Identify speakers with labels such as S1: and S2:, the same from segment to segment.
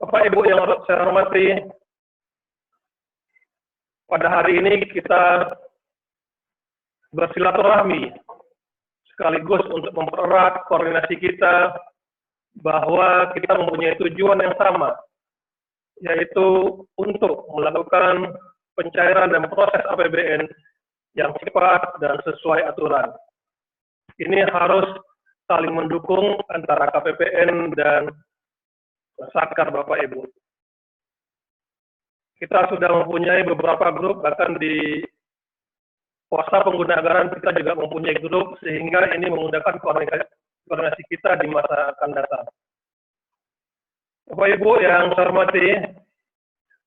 S1: Bapak Ibu yang saya hormati, pada hari ini kita bersilaturahmi sekaligus untuk mempererat koordinasi kita bahwa kita mempunyai tujuan yang sama, yaitu untuk melakukan pencairan dan proses APBN yang cepat dan sesuai aturan. Ini harus saling mendukung antara KPPN dan Satker Bapak Ibu. Kita sudah mempunyai beberapa grup, bahkan di Pos pengguna anggaran kita juga mempunyai grup, sehingga ini memudahkan koordinasi kita di masa akan datang. Bapak Ibu yang saya hormati,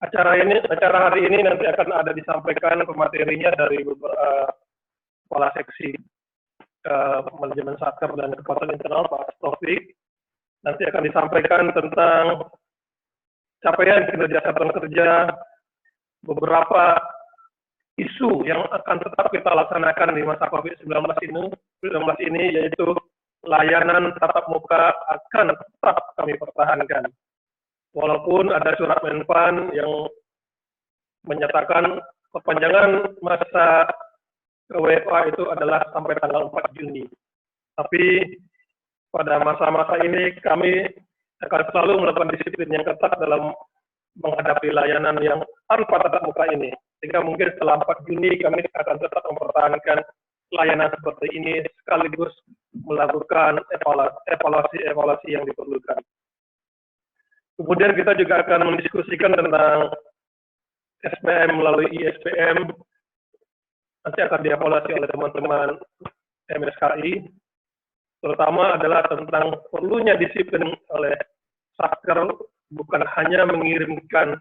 S1: acara hari ini nanti akan ada disampaikan pematerinya dari beberapa kepala seksi manajemen Satker dan kekuatan internal Pak Taufik. Nanti akan disampaikan tentang capaian kinerja satuan kerja, beberapa isu yang akan tetap kita laksanakan di masa COVID-19 ini, yaitu layanan tatap muka akan tetap kami pertahankan. Walaupun ada surat Menpan yang menyatakan perpanjangan masa WFA itu adalah sampai tanggal 4 Juni. Tapi pada masa-masa ini kami akan selalu melakukan disiplin yang ketat dalam menghadapi layanan yang tanpa tatap muka ini. Sehingga mungkin setelah 4 Juni kami akan tetap mempertahankan layanan seperti ini sekaligus melakukan evaluasi yang diperlukan. Kemudian kita juga akan mendiskusikan tentang SPM melalui ISPM. Nanti akan dievaluasi oleh teman-teman MSKI. Terutama adalah tentang perlunya disiplin oleh Satker, bukan hanya mengirimkan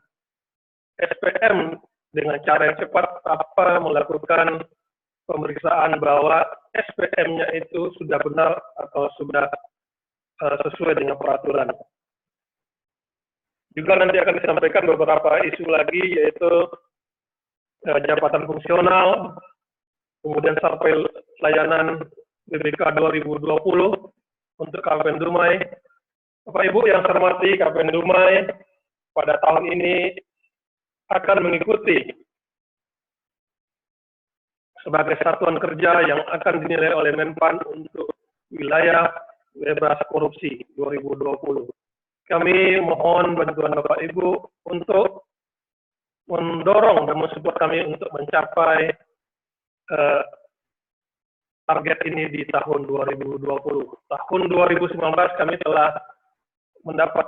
S1: SPM dengan cara yang cepat, apa melakukan pemeriksaan bahwa SPM-nya itu sudah benar atau sudah sesuai dengan peraturan. Juga nanti akan disampaikan beberapa isu lagi, yaitu jabatan fungsional, kemudian sampai layanan BBK 2020 untuk KPN Dumai. Bapak Ibu yang saya hormati, KPN Dumai pada tahun ini akan mengikuti sebagai satuan kerja yang akan dinilai oleh Menpan untuk wilayah bebas korupsi 2020. Kami mohon bantuan Bapak Ibu untuk mendorong dan mensupport kami untuk mencapai target ini di tahun 2020. Tahun 2019 kami telah mendapat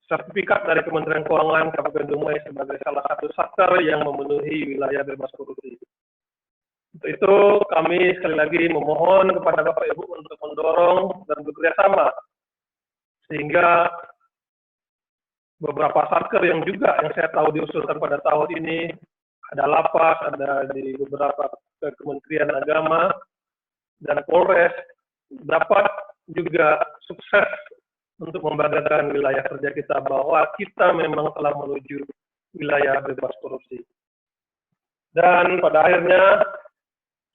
S1: sertifikat dari Kementerian Keuangan Kabupaten Dumai sebagai salah satu Satker yang memenuhi wilayah bebas korupsi. Untuk itu kami sekali lagi memohon kepada Bapak Ibu untuk mendorong dan bekerja sama sehingga beberapa Satker yang saya tahu diusulkan pada tahun ini, ada Lapas, ada di beberapa Kementerian Agama dan Polres, dapat juga sukses untuk membanggakan wilayah kerja kita bahwa kita memang telah menuju wilayah bebas korupsi. Dan pada akhirnya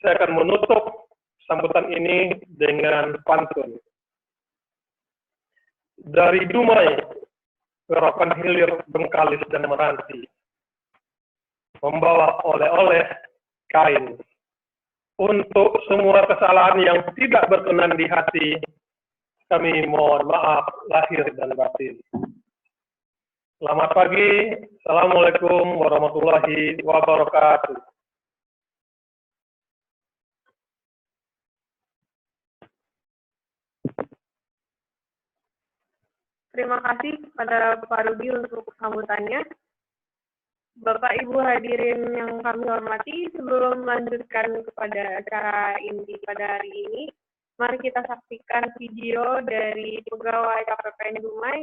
S1: saya akan menutup sambutan ini dengan pantun. Dari Dumai, Rokan Hilir, Bengkalis, dan Meranti, membawa oleh-oleh kain. Untuk semua kesalahan yang tidak berkenan di hati, kami mohon maaf lahir dan batin. Selamat pagi. Assalamualaikum warahmatullahi wabarakatuh.
S2: Terima kasih kepada Pak Rudi untuk sambutannya. Bapak Ibu hadirin yang kami hormati, sebelum melanjutkan kepada acara inti pada hari ini, mari kita saksikan video dari pegawai KPPN Dumai.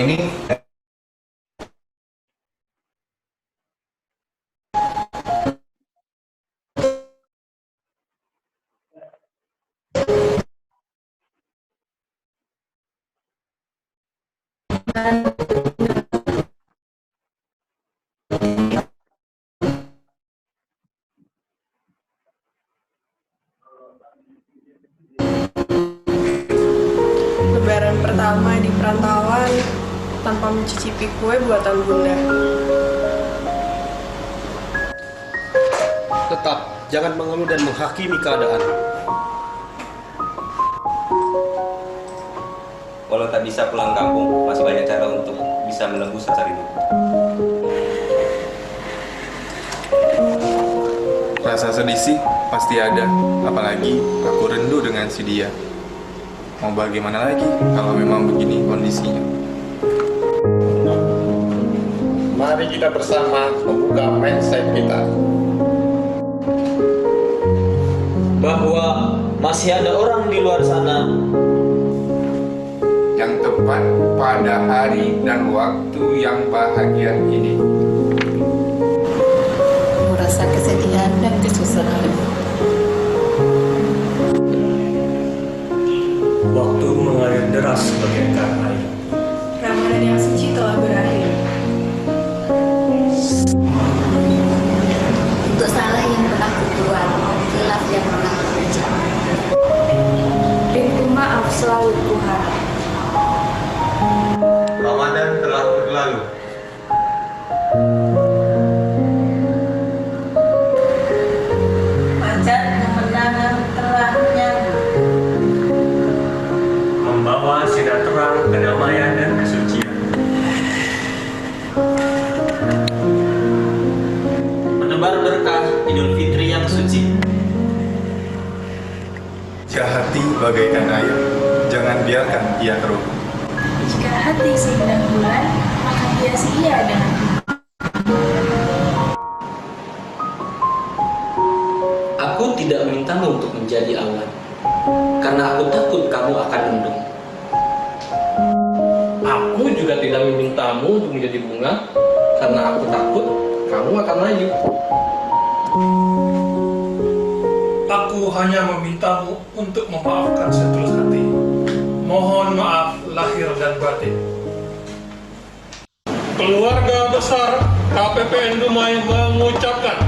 S3: ini
S4: Lebaran pertama di perantauan tanpa mencicipi kue buatan bunda.
S5: Tetap, jangan mengeluh dan menghakimi keadaan.
S6: Walau tak bisa pulang kampung, masih banyak cara untuk bisa menembus rasa rindu.
S3: rasa sedih sih pasti ada, apalagi aku rindu dengan si dia. Mau bagaimana lagi kalau memang begini kondisinya?
S7: Mari kita bersama membuka mindset kita.
S8: Bahwa masih ada orang di luar sana
S3: Yang tepat pada hari dan waktu yang bahagia ini.
S9: Merasa kesedihan dan kesusahan.
S10: Waktu mengalir deras bagaikan air.
S4: Ramadan yang suci telah berakhir.
S9: Untuk salah yang pernah kubuat, khilaf yang pernah kuucap. Pintu maaf selalu kuharap.
S7: Ramadan telah berlalu.
S9: Fajar kemenangan telah nyambut.
S10: Membawa sinar terang, kedamaian dan kesucian.
S8: menebar berkah Idul Fitri yang suci.
S3: Hati bagaikan air, jangan biarkan ia keruh.
S9: Jika hati sedang bulan, maka dia sia dengan
S8: Aku tidak memintamu untuk menjadi awan, karena aku takut kamu akan mendung. Aku juga tidak memintamu untuk menjadi bunga, karena aku takut kamu akan layu.
S10: Aku hanya memintamu untuk memaafkan setulus hati. Mohon maaf lahir dan batin. Keluarga besar KPPN Dumai mengucapkan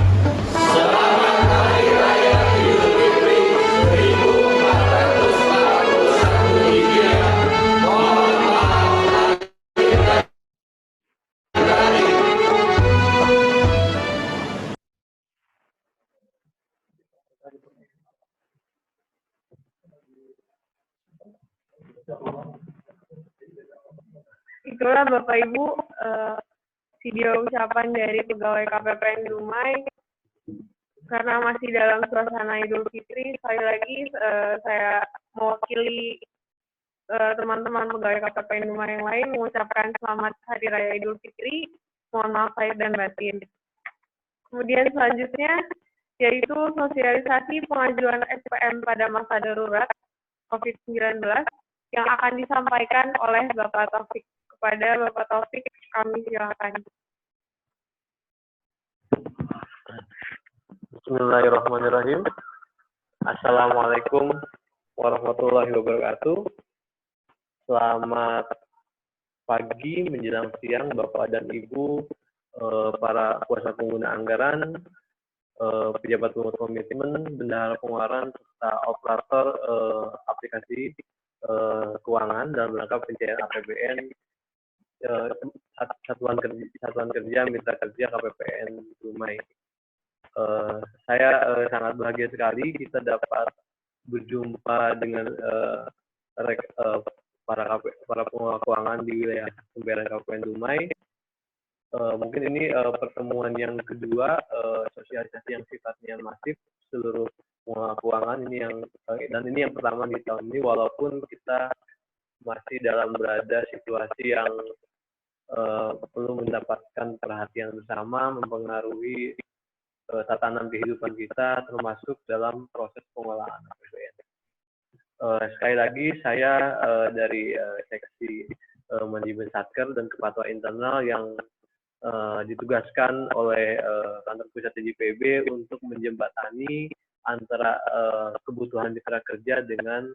S8: Selamat Hari Raya Idul Fitri 1441 Hijriah. Mohon maaf lahir dan batin.
S2: Itulah Bapak Ibu video ucapan dari pegawai KPPN Dumai. Karena masih dalam suasana Idul Fitri, sekali lagi saya mewakili teman-teman pegawai KPPN Dumai yang lain mengucapkan selamat Hari Raya Idul Fitri. Mohon maaf lahir dan batin. Kemudian selanjutnya yaitu sosialisasi pengajuan SPM pada masa darurat COVID-19 yang akan disampaikan oleh Bapak Taufik. Kepada Bapak Taufik, kami silakan.
S1: Bismillahirrahmanirrahim. Assalamualaikum warahmatullahi wabarakatuh. Selamat pagi menjelang siang Bapak dan Ibu, para kuasa pengguna anggaran, pejabat pengurus komitmen, bendahara pengeluaran, serta operator aplikasi keuangan dalam rangka pencairan APBN Satuan Kerja Mitra Kerja KPPN Dumai. Saya sangat bahagia sekali kita dapat berjumpa dengan para pengelola keuangan di wilayah Pembayaran Kabupaten Dumai. Mungkin ini pertemuan yang kedua, sosialisasi yang sifatnya masif seluruh pengelola keuangan ini dan ini yang pertama di tahun ini, walaupun kita masih dalam berada situasi yang perlu mendapatkan perhatian bersama, mempengaruhi tatanan kehidupan kita, termasuk dalam proses pengelolaan APBN. Sekali lagi saya dari seksi
S11: manajemen satker dan kepatuhan internal yang ditugaskan oleh kantor pusat TJPB untuk menjembatani antara kebutuhan mitra kerja dengan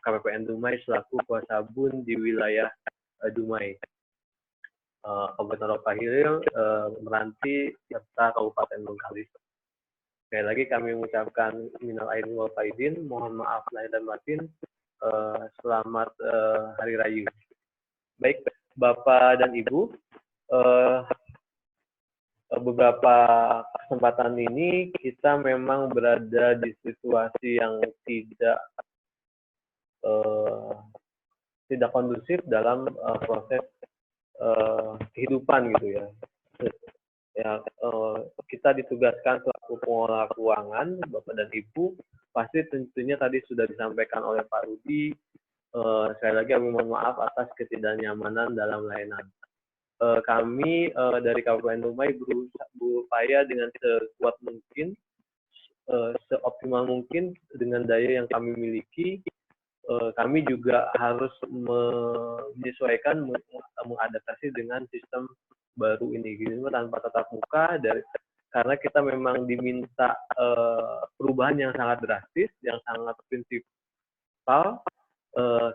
S11: KPPN Dumai selaku kuasa bun di wilayah Dumai, Kabupaten Rokahilir, Meranti, serta Kabupaten Bengkalis. Sekali lagi kami mengucapkan minal aidin wal faizin, mohon maaf lahir dan batin, selamat Hari Raya. Baik, Bapak dan Ibu, beberapa kesempatan ini kita memang berada di situasi yang tidak kondusif dalam proses kehidupan gitu ya. Kita ditugaskan selaku pengelola keuangan, Bapak dan Ibu, pasti tentunya tadi sudah disampaikan oleh Pak Rudi. Sekali lagi kami mohon maaf atas ketidaknyamanan dalam layanan. Kami dari Kabupaten Dumai berupaya dengan sekuat mungkin, seoptimal mungkin dengan daya yang kami miliki. Kami juga harus menyesuaikan, mengadaptasi dengan sistem baru ini, gitu, tanpa tatap muka, karena kita memang diminta perubahan yang sangat drastis, yang sangat prinsipal.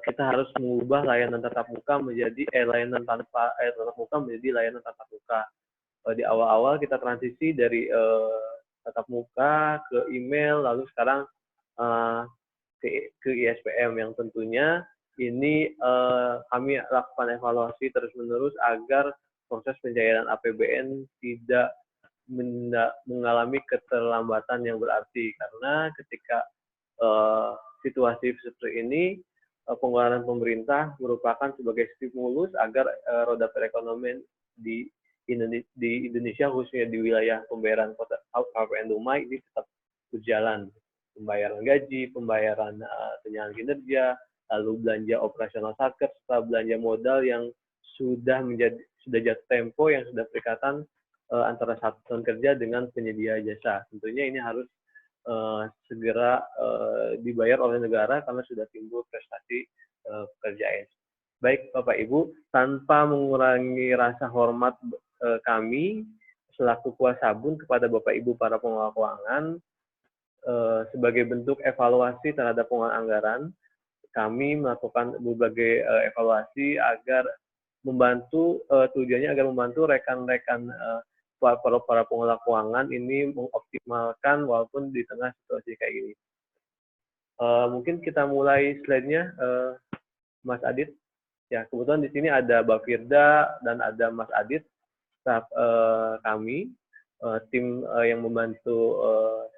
S11: Kita harus mengubah layanan tatap muka menjadi layanan tanpa tatap muka menjadi layanan tatap muka. Di awal-awal kita transisi dari tatap muka ke email, lalu sekarang ke ISPM, yang tentunya ini kami lakukan evaluasi terus-menerus agar proses pencairan APBN tidak mengalami keterlambatan yang berarti, karena ketika situasi seperti ini, pengeluaran pemerintah merupakan sebagai stimulus agar roda perekonomian di Indonesia, khususnya di wilayah pembayaran KPPN Dumai, ini tetap berjalan. Pembayaran gaji, pembayaran tunjangan kinerja, lalu belanja operasional satker, serta belanja modal yang sudah jatuh tempo, yang sudah perikatan antara satuan kerja dengan penyedia jasa. Tentunya ini harus segera dibayar oleh negara karena sudah timbul prestasi pekerjaan. Baik Bapak Ibu, tanpa mengurangi rasa hormat kami selaku kuasa bun kepada Bapak Ibu para pengelola keuangan, sebagai bentuk evaluasi terhadap pengelolaan anggaran, kami melakukan berbagai evaluasi agar membantu, tujuannya agar membantu rekan-rekan para pengelola keuangan ini mengoptimalkan walaupun di tengah situasi kayak gini. Mungkin kita mulai slide-nya, Mas Adit. Ya, kebetulan di sini ada Mbak Firda dan ada Mas Adit, staf kami, tim yang membantu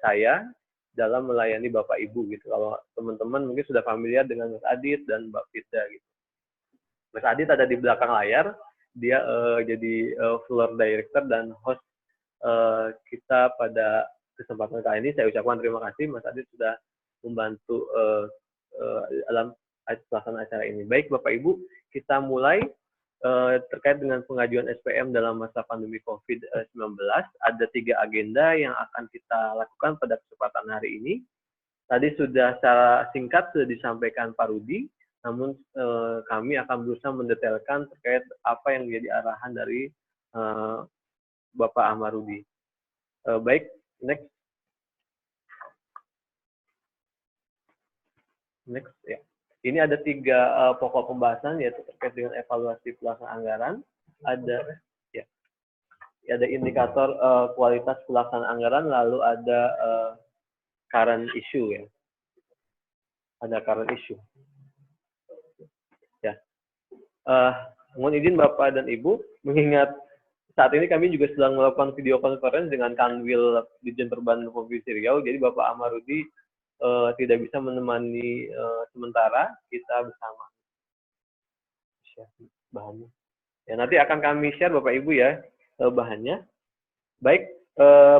S11: saya dalam melayani Bapak Ibu gitu. Kalau teman-teman mungkin sudah familiar dengan Mas Adit dan Mbak Firda gitu. Mas Adit ada di belakang layar. Dia jadi floor director dan host kita pada kesempatan kali ini. Saya ucapkan terima kasih Mas Adit sudah membantu dalam pelaksanaan acara ini. Baik Bapak Ibu, kita mulai terkait dengan pengajuan SPM dalam masa pandemi COVID-19. Ada 3 agenda yang akan kita lakukan pada kesempatan hari ini. Tadi sudah secara singkat sudah disampaikan Pak Rudi, namun kami akan berusaha mendetailkan terkait apa yang menjadi arahan dari Bapak Ahmad Rudi. Baik, next. Next, ya. Ini ada 3 pokok pembahasan, yaitu terkait dengan evaluasi pelaksanaan anggaran, ada indikator kualitas pelaksanaan anggaran, lalu ada current issue ya. Ada current issue. Ya. Mohon izin Bapak dan Ibu, mengingat saat ini kami juga sedang melakukan video conference dengan Kanwil Ditjen Perbankan Provinsi Riau, jadi Bapak Ahmad Rudi tidak bisa menemani sementara, kita bersama. Share bahannya. Ya, nanti akan kami share Bapak Ibu ya bahannya. Baik,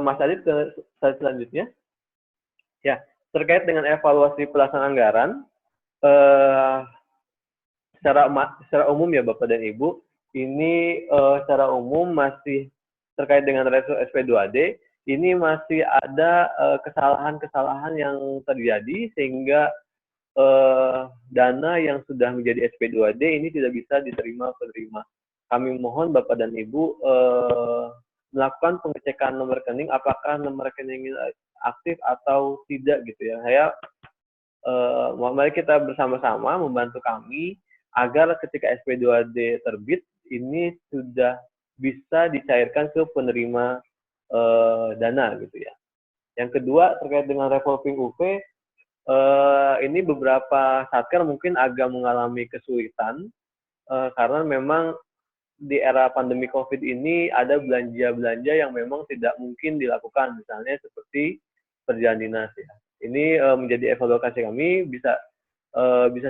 S11: Mas Adit ke slide selanjutnya. Ya, terkait dengan evaluasi pelaksanaan anggaran, secara umum ya Bapak dan Ibu, ini secara umum masih terkait dengan ratio SP2D, ini masih ada kesalahan-kesalahan yang terjadi sehingga dana yang sudah menjadi SP2D ini tidak bisa diterima penerima. Kami mohon Bapak dan Ibu melakukan pengecekan nomor rekening, apakah nomor rekening ini aktif atau tidak gitu ya. Mari kita bersama-sama membantu kami agar ketika SP2D terbit ini sudah bisa dicairkan ke penerima dana gitu ya. Yang kedua terkait dengan revolving UV, ini beberapa satker mungkin agak mengalami kesulitan karena memang di era pandemi COVID ini ada belanja-belanja yang memang tidak mungkin dilakukan, misalnya seperti perjalanan dinas ya. Ini menjadi evaluasi kami, bisa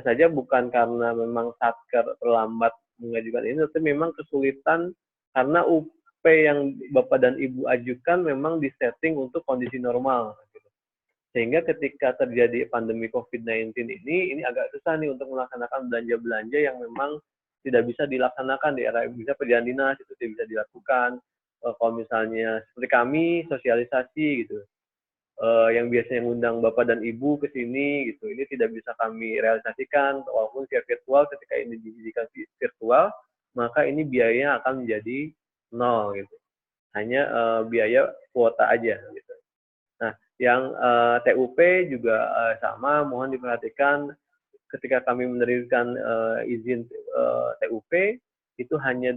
S11: saja bukan karena memang satker terlambat mengajukan ini, tapi memang kesulitan karena UP yang Bapak dan Ibu ajukan memang disetting untuk kondisi normal. Gitu. Sehingga ketika terjadi pandemi COVID-19 ini agak susah nih untuk melaksanakan belanja-belanja yang memang tidak bisa dilaksanakan di era bisa perjalanan dinas itu tidak bisa dilakukan. Kalau misalnya seperti kami sosialisasi gitu, yang biasanya ngundang Bapak dan Ibu ke sini gitu, ini tidak bisa kami realisasikan walaupun via virtual. Ketika ini dijadikan virtual, maka ini biayanya akan menjadi nol gitu, hanya biaya kuota aja gitu. Nah, yang TUP juga sama, mohon diperhatikan. Ketika kami menerbitkan izin TUP itu hanya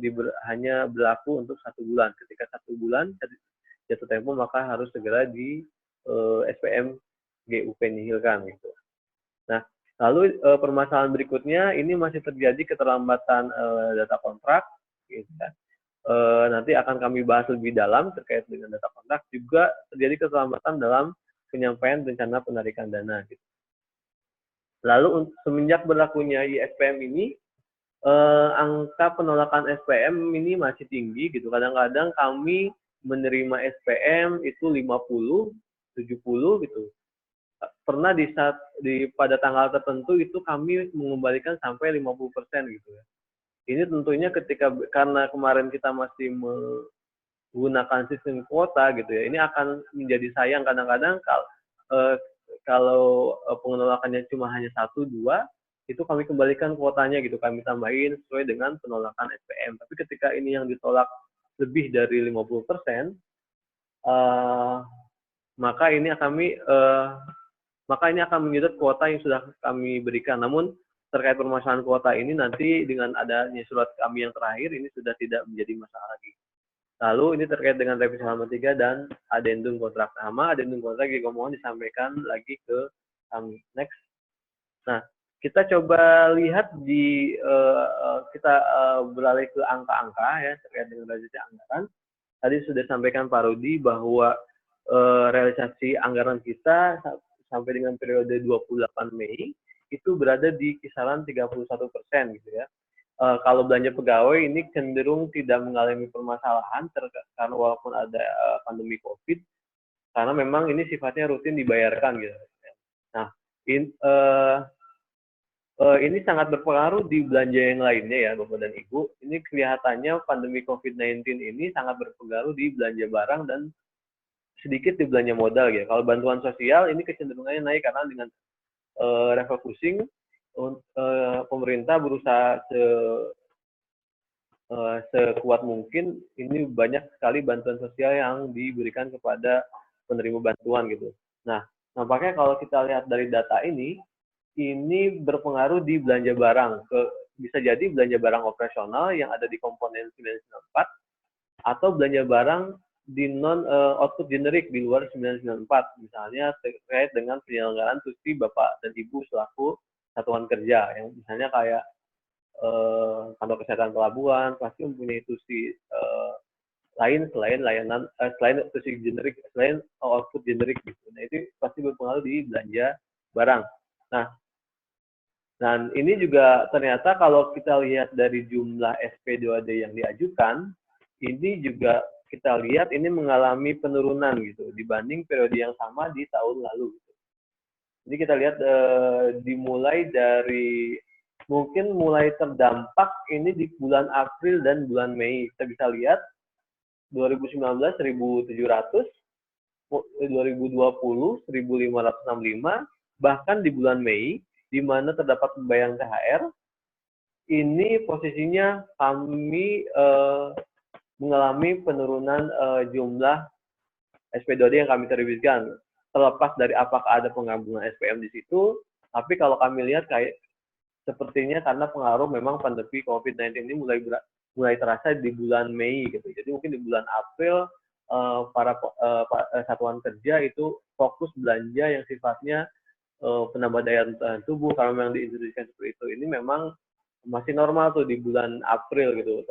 S11: berlaku untuk 1 bulan. Ketika 1 bulan jatuh tempo maka harus segera di SPM GUP nihilkan gitu. Nah, lalu permasalahan berikutnya ini masih terjadi keterlambatan data kontrak gitu kan. Nanti akan kami bahas lebih dalam terkait dengan data kontrak, juga terjadi keterlambatan dalam penyampaian rencana penarikan dana gitu. Lalu semenjak berlakunya ISPM ini, angka penolakan SPM ini masih tinggi gitu. Kadang-kadang kami menerima SPM itu 50, 70 gitu. Pernah pada tanggal tertentu itu kami mengembalikan sampai 50% gitu ya. Ini tentunya karena kemarin kita masih menggunakan sistem kuota gitu ya. Ini akan menjadi sayang kadang-kadang kalau penolakannya cuma hanya 1, 2, itu kami kembalikan kuotanya gitu, kami tambahin sesuai dengan penolakan SPM. Tapi ketika ini yang ditolak lebih dari 50%, maka ini akan menyedot kuota yang sudah kami berikan. Namun terkait permasalahan kuota ini nanti dengan adanya surat kami yang terakhir ini sudah tidak menjadi masalah lagi. Lalu ini terkait dengan revisi halaman 3 dan adendum kontrak. Sama adendum kontrak juga mohon disampaikan lagi ke kami. Next. Nah, kita coba lihat kita beralih ke angka-angka ya terkait dengan realisasi anggaran. Tadi sudah disampaikan Pak Rudi bahwa realisasi anggaran kita sampai dengan periode 28 Mei itu berada di kisaran 31% gitu ya. Kalau belanja pegawai ini cenderung tidak mengalami permasalahan karena walaupun ada pandemi COVID, karena memang ini sifatnya rutin dibayarkan gitu. Nah, ini sangat berpengaruh di belanja yang lainnya ya Bapak dan Ibu. Ini kelihatannya pandemi COVID-19 ini sangat berpengaruh di belanja barang dan sedikit di belanja modal ya. Kalau bantuan sosial ini kecenderungannya naik karena dengan refocusing pemerintah berusaha sekuat mungkin ini banyak sekali bantuan sosial yang diberikan kepada penerima bantuan gitu. Nah, nampaknya kalau kita lihat dari data ini berpengaruh di belanja barang. Bisa jadi belanja barang operasional yang ada di komponen 994 atau belanja barang di non-output generik di luar 994, misalnya terkait dengan penyelenggaraan tusi Bapak dan Ibu selaku satuan kerja, yang misalnya kayak kantor kesehatan pelabuhan, pasti mempunyai tusi lain selain tusi generik, selain output generik gitu. Nah, itu pasti berpengaruh di belanja barang. Nah, dan ini juga ternyata kalau kita lihat dari jumlah SP2D yang diajukan, ini juga kita lihat ini mengalami penurunan gitu dibanding periode yang sama di tahun lalu. Gitu. Jadi kita lihat dimulai dari mungkin mulai terdampak ini di bulan April dan bulan Mei. Kita bisa lihat 2019 1.700, 2020 1.565, bahkan di bulan Mei di mana terdapat pembayaran THR. Ini posisinya kami mengalami penurunan jumlah SP2D yang kami terbitkan. Terlepas dari apakah ada penggabungan SPM di situ, tapi kalau kami lihat kayak sepertinya karena pengaruh memang pandemi COVID-19 ini mulai terasa di bulan Mei gitu. Jadi mungkin di bulan April para satuan kerja itu fokus belanja yang sifatnya penambah daya tahan tubuh, kalau memang diinstruksikan seperti itu. Ini memang masih normal tuh di bulan April gitu.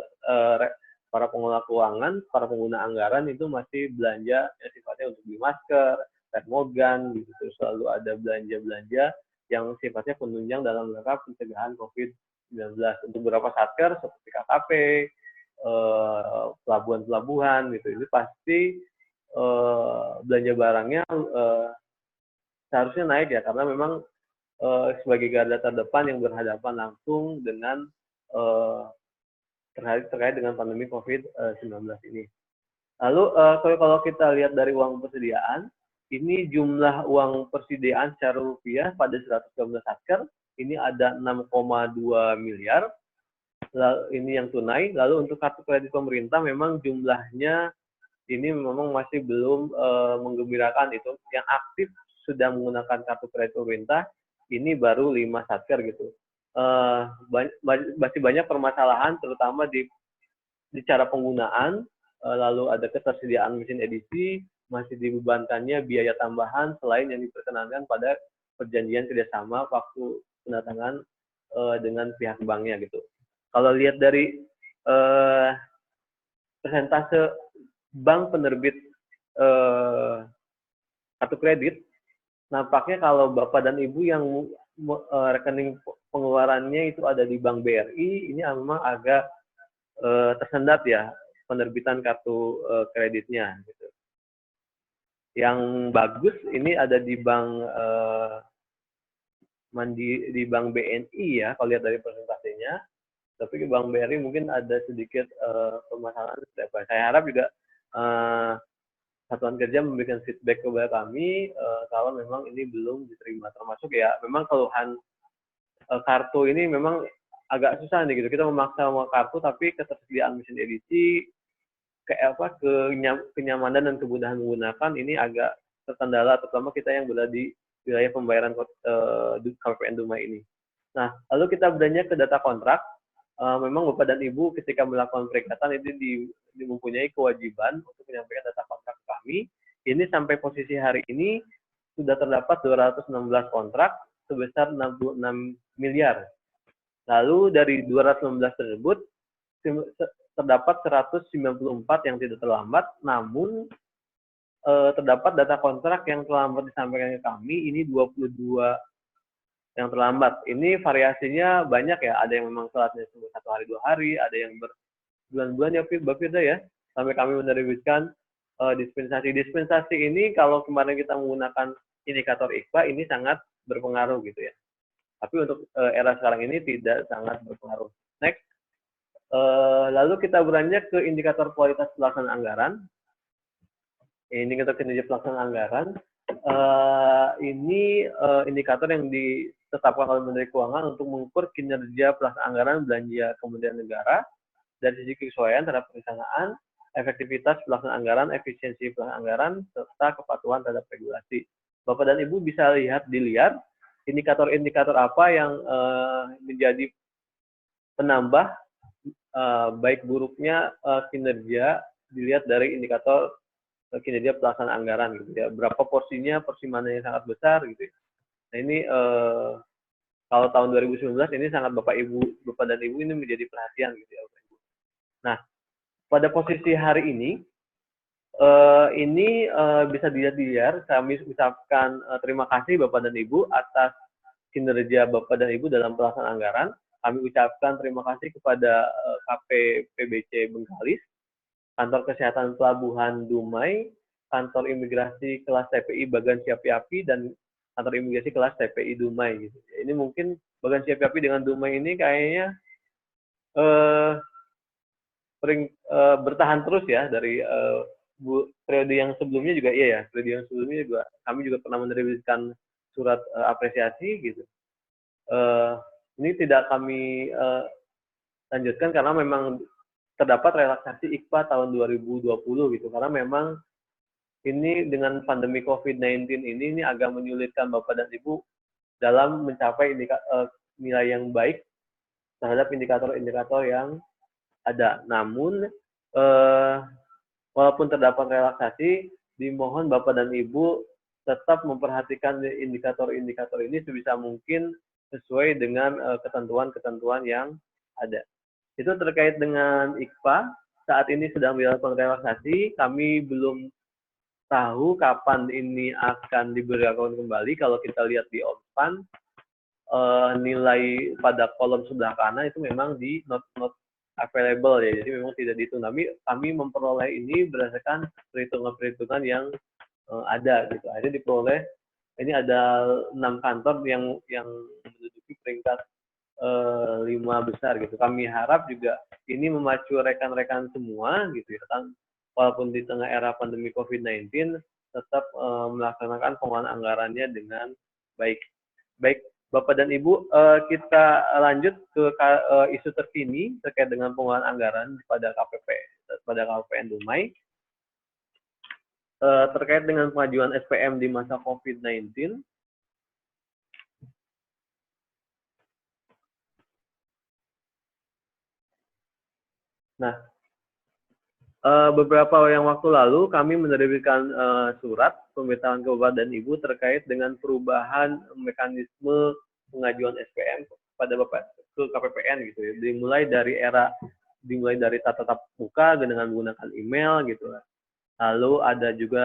S11: Para pengelola keuangan, para pengguna anggaran itu masih belanja yang sifatnya untuk beli masker, termogan, gitu. Terus selalu ada belanja-belanja yang sifatnya penunjang dalam rangka pencegahan COVID-19. Untuk beberapa satker seperti KKP, pelabuhan-pelabuhan, gitu, itu pasti belanja barangnya seharusnya naik ya, karena memang sebagai garda terdepan yang berhadapan langsung dengan terkait dengan pandemi COVID-19 ini. Lalu kalau kita lihat dari uang persediaan, ini jumlah uang persediaan secara rupiah pada 113 satker, ini ada 6,2 miliar, lalu ini yang tunai. Lalu untuk kartu kredit pemerintah memang jumlahnya ini memang masih belum menggembirakan. Itu yang aktif sudah menggunakan kartu kredit pemerintah, ini baru 5 satker gitu. Masih banyak permasalahan terutama di cara penggunaan, lalu ada ketersediaan mesin edisi, masih dibebankannya biaya tambahan selain yang diperkenankan pada perjanjian kerjasama waktu pendatangan dengan pihak banknya gitu. Kalau lihat dari persentase bank penerbit kartu kredit, nampaknya kalau Bapak dan Ibu yang rekening pengeluarannya itu ada di Bank BRI, ini memang agak tersendat ya penerbitan kartu kreditnya gitu. Yang bagus ini ada di Bank di Bank BNI ya, kalau lihat dari persentasenya. Tapi di Bank BRI mungkin ada sedikit permasalahan. Saya harap juga satuan kerja memberikan feedback kepada kami kalau memang ini belum diterima. Termasuk ya memang keluhan kartu ini memang agak susah nih gitu. Kita memaksa mau kartu tapi ketersediaan mesin edisi, kenyamanan dan kemudahan menggunakan ini agak terkendala, terutama kita yang berada di wilayah pembayaran KPPN Dumai ini. Nah, lalu kita beranjak ke data kontrak. Memang Bapak dan Ibu ketika melakukan peringkatan ini mempunyai kewajiban untuk menyampaikan data kontrak ke kami. Ini sampai posisi hari ini sudah terdapat 216 kontrak sebesar 66 miliar. Lalu dari 216 tersebut terdapat 194 yang tidak terlambat, namun terdapat data kontrak yang terlambat disampaikan ke kami, ini 22 yang terlambat. Ini variasinya banyak ya, ada yang memang telatnya cuma 1 hari 2 hari, ada yang berbulan-bulan ya Mbak Firda ya, sampai kami menerbitkan dispensasi. Dispensasi ini kalau kemarin kita menggunakan indikator IKPA ini sangat berpengaruh gitu ya. Tapi untuk era sekarang ini tidak sangat berpengaruh. Next. Lalu kita beranjak ke indikator kualitas pelaksanaan anggaran. Indikator kinerja pelaksanaan anggaran. Ini indikator yang ditetapkan oleh Menteri Keuangan untuk mengukur kinerja pelaksanaan anggaran belanja Kementerian Negara dari sisi kesesuaian terhadap perencanaan, efektivitas pelaksanaan anggaran, efisiensi pelaksanaan anggaran, serta kepatuhan terhadap regulasi. Bapak dan Ibu bisa lihat di layar indikator-indikator apa yang menjadi penambah baik buruknya kinerja dilihat dari indikator kinerja pelaksanaan anggaran gitu ya. Berapa porsinya, porsi mana yang sangat besar gitu ya. Nah ini kalau tahun 2019 ini sangat Bapak dan Ibu ini menjadi perhatian gitu ya Bapak Ibu. Nah, pada posisi hari ini bisa dilihat di layar, kami ucapkan terima kasih Bapak dan Ibu atas kinerja Bapak dan Ibu dalam pelaksanaan anggaran. Kami ucapkan terima kasih kepada KPPBC Bengkalis, Kantor Kesehatan Pelabuhan Dumai, Kantor Imigrasi Kelas TPI Bagan Siapi-Api, dan Kantor Imigrasi Kelas TPI Dumai. Gitu. Ini mungkin Bagan Siapi-Api dengan Dumai ini kayaknya bertahan terus ya dari periode yang sebelumnya juga iya ya. Periode yang sebelumnya juga kami juga pernah menerbitkan surat apresiasi gitu. Ini tidak kami lanjutkan karena memang terdapat relaksasi IKPA tahun 2020 gitu, karena memang ini dengan pandemi COVID-19 ini agak menyulitkan Bapak dan Ibu dalam mencapai nilai yang baik terhadap indikator-indikator yang ada. Namun, walaupun terdapat relaksasi, dimohon Bapak dan Ibu tetap memperhatikan indikator-indikator ini sebisa mungkin sesuai dengan ketentuan-ketentuan yang ada. Itu terkait dengan IKPA, saat ini sedang dilakukan relaksasi, kami belum tahu kapan ini akan diberlakukan kembali. Kalau kita lihat di OMSPAN, nilai pada kolom sebelah kanan itu memang di not available ya, jadi memang tidak dihitung. Kami memperoleh ini berdasarkan perhitungan-perhitungan yang ada gitu. Akhirnya diperoleh, ini ada 6 kantor yang menduduki peringkat 5 besar gitu. Kami harap juga ini memacu rekan-rekan semua gitu ya, kan, walaupun di tengah era pandemi COVID-19 tetap melaksanakan pengelolaan anggarannya dengan baik. Baik, Bapak dan Ibu, kita lanjut ke isu terkini terkait dengan pengelolaan anggaran pada KPPN Dumai. Terkait dengan pengajuan SPM di masa COVID-19. Nah, beberapa waktu lalu kami menerbitkan surat pemberitahuan ke Bapak dan Ibu terkait dengan perubahan mekanisme pengajuan SPM pada Bapak ke KPPN gitu ya. Dimulai dari tatap muka dengan menggunakan email gitu. Lalu ada juga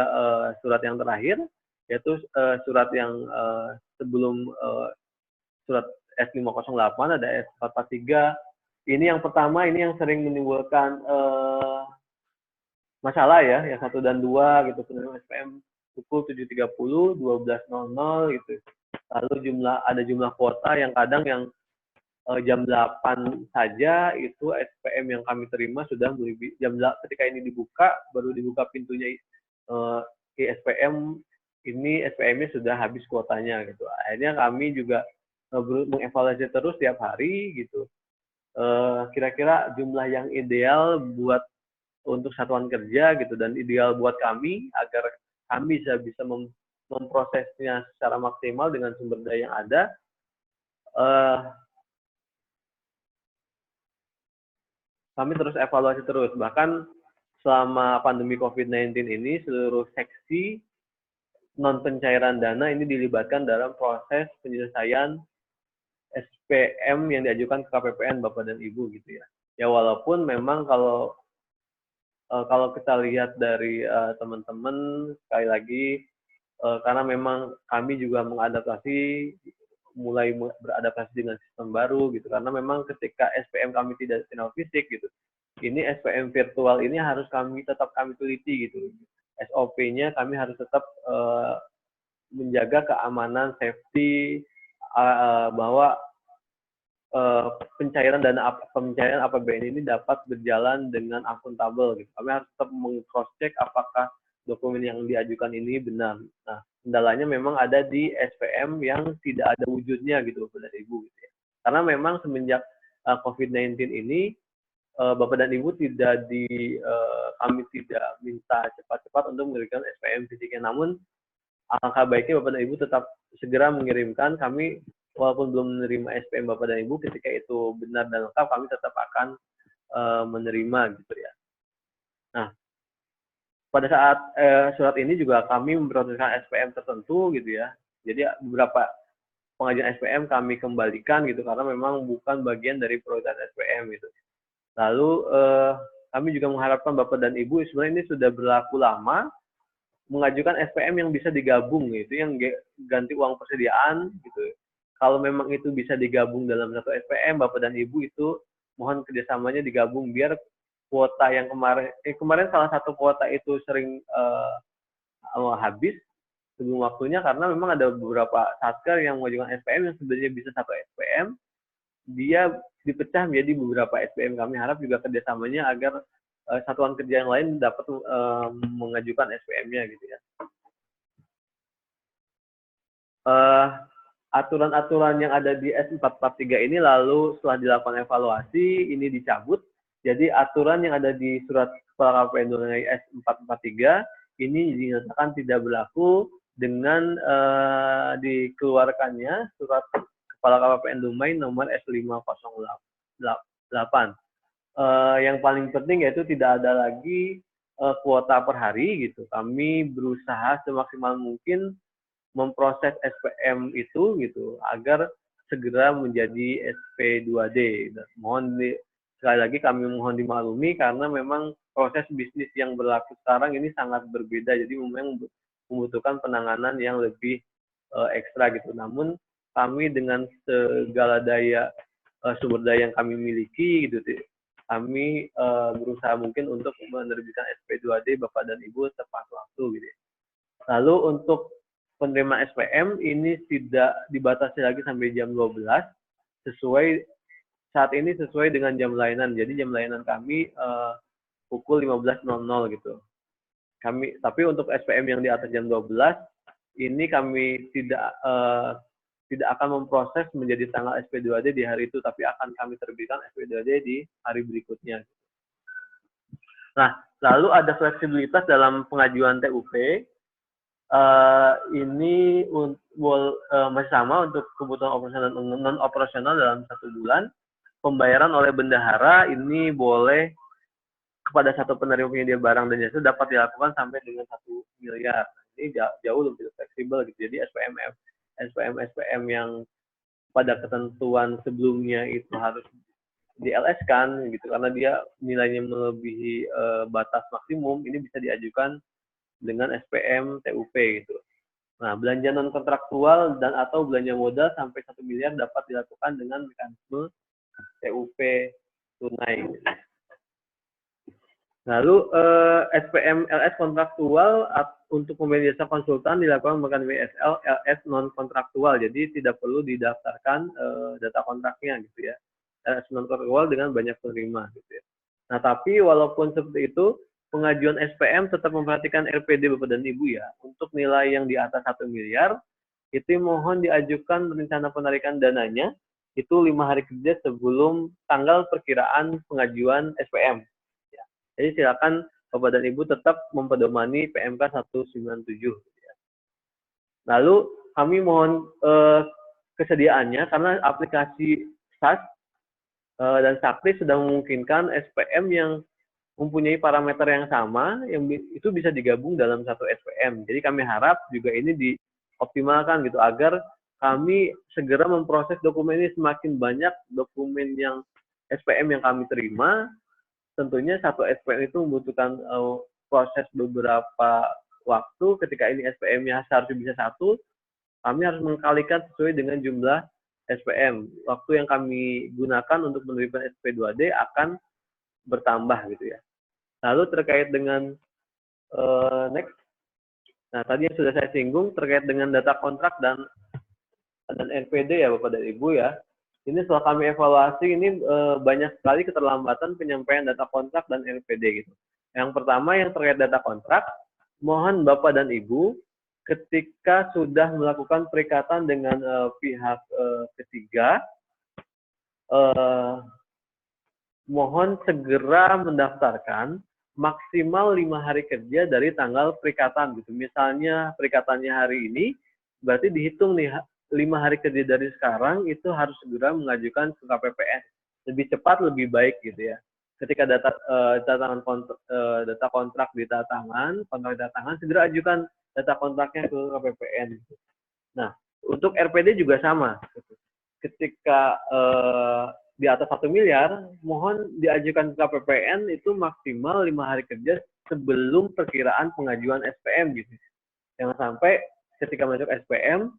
S11: surat yang terakhir, yaitu surat yang sebelum surat S508 ada S443. Ini yang pertama, ini yang sering menimbulkan masalah ya, yang 1 dan 2 gitu, penerimaan SPM pukul 7.30, 12.00 gitu. Lalu ada jumlah kuota yang kadang yang jam 8 saja itu SPM yang kami terima sudah ketika ini dibuka, baru dibuka pintunya SPM, ini SPM-nya sudah habis kuotanya gitu. Akhirnya kami juga mengevaluasi terus tiap hari gitu. Kira-kira jumlah yang ideal buat untuk satuan kerja gitu dan ideal buat kami agar kami bisa memprosesnya secara maksimal dengan sumber daya yang ada. Kami terus evaluasi terus, bahkan selama pandemi COVID-19 ini seluruh seksi non pencairan dana ini dilibatkan dalam proses penyelesaian SPM yang diajukan ke KPPN Bapak dan Ibu gitu ya. Ya walaupun memang kalau kita lihat dari teman-teman, sekali lagi karena memang kami juga mulai beradaptasi dengan sistem baru gitu, karena memang ketika SPM kami tidak final fisik gitu, ini SPM virtual ini harus tetap kami teliti gitu. SOP-nya kami harus tetap menjaga keamanan, safety, bahwa pencairan APBN ini dapat berjalan dengan akuntabel gitu. Kami harus tetap meng-cross-check apakah dokumen yang diajukan ini benar. Nah, kendalanya memang ada di SPM yang tidak ada wujudnya gitu Bapak dan Ibu gitu ya. Karena memang semenjak COVID-19 ini Bapak dan Ibu kami tidak minta cepat-cepat untuk mengirimkan SPM fisiknya. Namun alangkah baiknya Bapak dan Ibu tetap segera mengirimkan. Kami walaupun belum menerima SPM Bapak dan Ibu, ketika itu benar dan lengkap, kami tetap akan menerima gitu ya. Nah, pada saat surat ini juga kami memproseskan SPM tertentu gitu ya. Jadi beberapa pengajuan SPM kami kembalikan gitu karena memang bukan bagian dari prioritas SPM gitu. Lalu kami juga mengharapkan Bapak dan Ibu, sebenarnya ini sudah berlaku lama, mengajukan SPM yang bisa digabung gitu, yang ganti uang persediaan gitu. Kalau memang itu bisa digabung dalam satu SPM, Bapak dan Ibu itu mohon kerjasamanya digabung biar kuota yang kemarin salah satu kuota itu sering habis sebelum waktunya karena memang ada beberapa satker yang mengajukan SPM yang sebenarnya bisa satu SPM, dia dipecah menjadi beberapa SPM. Kami harap juga kerjasamanya agar satuan kerja yang lain dapat mengajukan SPM-nya gitu ya. aturan-aturan yang ada di S443 ini lalu setelah dilakukan evaluasi ini dicabut. Jadi aturan yang ada di surat Kepala KPPN Dumai S443 ini dinyatakan tidak berlaku dengan dikeluarkannya surat Kepala KPPN Dumai nomor S508. Yang paling penting yaitu tidak ada lagi kuota per hari gitu. Kami berusaha semaksimal mungkin memproses SPM itu gitu agar segera menjadi SP2D. Sekali lagi kami mohon dimaklumi karena memang proses bisnis yang berlaku sekarang ini sangat berbeda, jadi memang membutuhkan penanganan yang lebih ekstra gitu. Namun kami dengan segala daya sumber daya yang kami miliki gitu, kami berusaha mungkin untuk menerbitkan SP2D Bapak dan Ibu tepat waktu gitu. Lalu untuk penerima SPM ini tidak dibatasi lagi sampai jam 12 saat ini sesuai dengan jam layanan. Jadi jam layanan kami pukul 15.00 gitu. Tapi untuk SPM yang di atas jam 12 ini kami tidak akan memproses menjadi tanggal SP2D di hari itu, tapi akan kami terbitkan SP2D di hari berikutnya. Nah, lalu ada fleksibilitas dalam pengajuan TUP. Ini masih sama untuk kebutuhan operasional dan non operasional dalam 1 bulan. Pembayaran oleh bendahara ini boleh kepada satu penerima penyedia barang dan jasa dapat dilakukan sampai dengan 1 miliar. Ini jauh lebih fleksibel gitu. Jadi SPM yang pada ketentuan sebelumnya itu harus di LS kan gitu karena dia nilainya melebihi batas maksimum, ini bisa diajukan dengan SPM TUP gitu. Nah, belanja non kontraktual dan atau belanja modal sampai 1 miliar dapat dilakukan dengan mekanisme TUP tunai. Lalu SPM LS kontraktual untuk pemberian jasa konsultan dilakukan menggunakan WSL LS non kontraktual. Jadi tidak perlu didaftarkan data kontraknya gitu ya. LS non kontraktual dengan banyak penerima gitu ya. Nah, tapi walaupun seperti itu, pengajuan SPM tetap memperhatikan RPD Bapak dan Ibu ya. Untuk nilai yang di atas 1 miliar, itu mohon diajukan rencana penarikan dananya itu 5 hari kerja sebelum tanggal perkiraan pengajuan SPM. Ya. Jadi silakan Bapak dan Ibu tetap mempedomani PMK 197. Ya. Lalu kami mohon kesediaannya karena aplikasi SAS dan Sakti sudah memungkinkan SPM yang mempunyai parameter yang sama, yang itu bisa digabung dalam satu SPM. Jadi kami harap juga ini dioptimalkan gitu agar kami segera memproses dokumen ini. Semakin banyak dokumen yang SPM yang kami terima, tentunya satu SPM itu membutuhkan proses beberapa waktu. Ketika ini SPM-nya seharusnya bisa 1, kami harus mengkalikan sesuai dengan jumlah SPM. Waktu yang kami gunakan untuk menerima SP2D akan bertambah gitu ya. Lalu terkait dengan next. Nah, tadi yang sudah saya singgung terkait dengan data kontrak dan NPD ya Bapak dan Ibu ya. Ini setelah kami evaluasi ini banyak sekali keterlambatan penyampaian data kontrak dan NPD gitu. Yang pertama yang terkait data kontrak, mohon Bapak dan Ibu ketika sudah melakukan perikatan dengan pihak ketiga, mohon segera mendaftarkan maksimal 5 hari kerja dari tanggal perikatan gitu. Misalnya perikatannya hari ini, berarti dihitung nih 5 hari kerja dari sekarang itu harus segera mengajukan ke KPPN. Lebih cepat lebih baik gitu ya. Ketika data kontrak di tangan, segera ajukan data kontraknya ke KPPN. Nah, untuk RPD juga sama. Ketika di atas 1 miliar, mohon diajukan ke KPPN itu maksimal 5 hari kerja sebelum perkiraan pengajuan SPM gitu. Jangan sampai ketika masuk SPM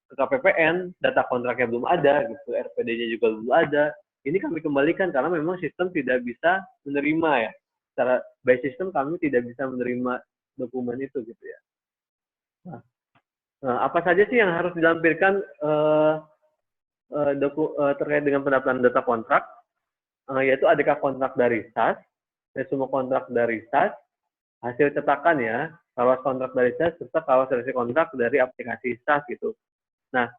S11: ke KPPN, data kontraknya belum ada gitu, RPD-nya juga belum ada. Ini kami kembalikan karena memang sistem tidak bisa menerima ya. Secara by system kami tidak bisa menerima dokumen itu gitu ya. Nah, apa saja sih yang harus dilampirkan terkait dengan pendaftaran data kontrak? Yaitu ADK kontrak dari SAS, resume kontrak dari SAS, hasil cetakan ya, kawas kontrak dari SAS, serta kawas revisi kontrak dari aplikasi SAS gitu. Nah,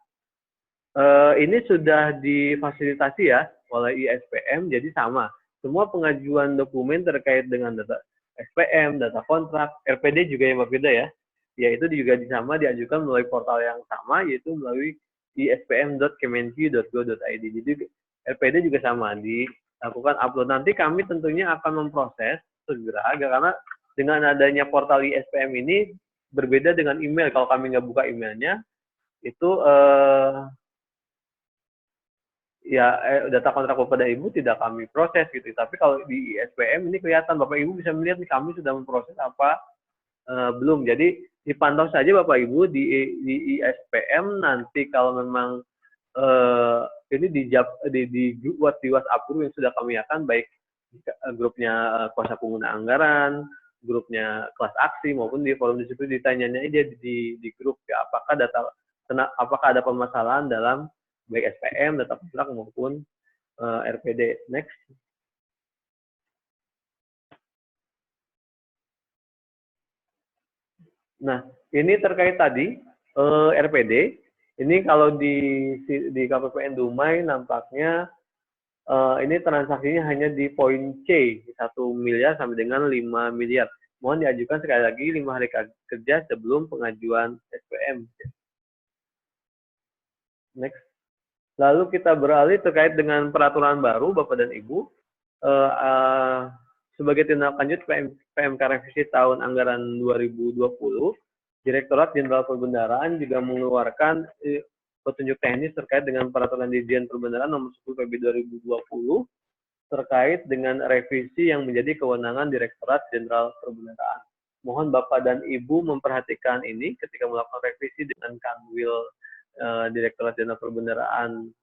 S11: Ini sudah difasilitasi ya oleh ISPM, jadi sama. Semua pengajuan dokumen terkait dengan data SPM, data kontrak, RPD juga yang berbeda ya. Yaitu juga sama diajukan melalui portal yang sama, yaitu melalui ispm.kemenq.go.id. Jadi RPD juga sama, dilakukan upload. Nanti kami tentunya akan memproses segera, karena dengan adanya portal ISPM ini berbeda dengan email. Kalau kami nggak buka emailnya, itu data kontrak Bapak dan Ibu tidak kami proses gitu. Tapi kalau di ISPM ini kelihatan, Bapak Ibu bisa melihat nih kami sudah memproses apa belum. Jadi dipantau saja Bapak Ibu di ISPM. Nanti kalau memang ini di WhatsApp group yang sudah kami akan, baik grupnya kuasa pengguna anggaran, grupnya kelas aksi, maupun di forum di situ ditanyanya aja di grup ya, apakah ada permasalahan dalam baik SPM, data kontrak maupun RPD. Next. Nah, ini terkait tadi RPD. Ini kalau di KPPN Dumai nampaknya ini transaksinya hanya di poin C, 1 miliar sampai dengan 5 miliar. Mohon diajukan sekali lagi 5 hari kerja sebelum pengajuan SPM. Next. Lalu kita beralih terkait dengan peraturan baru Bapak dan Ibu. Sebagai tindak lanjut PMK revisi tahun anggaran 2020, Direktorat Jenderal Perbendaharaan juga mengeluarkan petunjuk teknis terkait dengan peraturan Dirjen Perbendaharaan nomor 10 PB 2020 terkait dengan revisi yang menjadi kewenangan Direktorat Jenderal Perbendaharaan. Mohon Bapak dan Ibu memperhatikan ini ketika melakukan revisi dengan Kanwil Direktorat Jenderal Perbendaharaan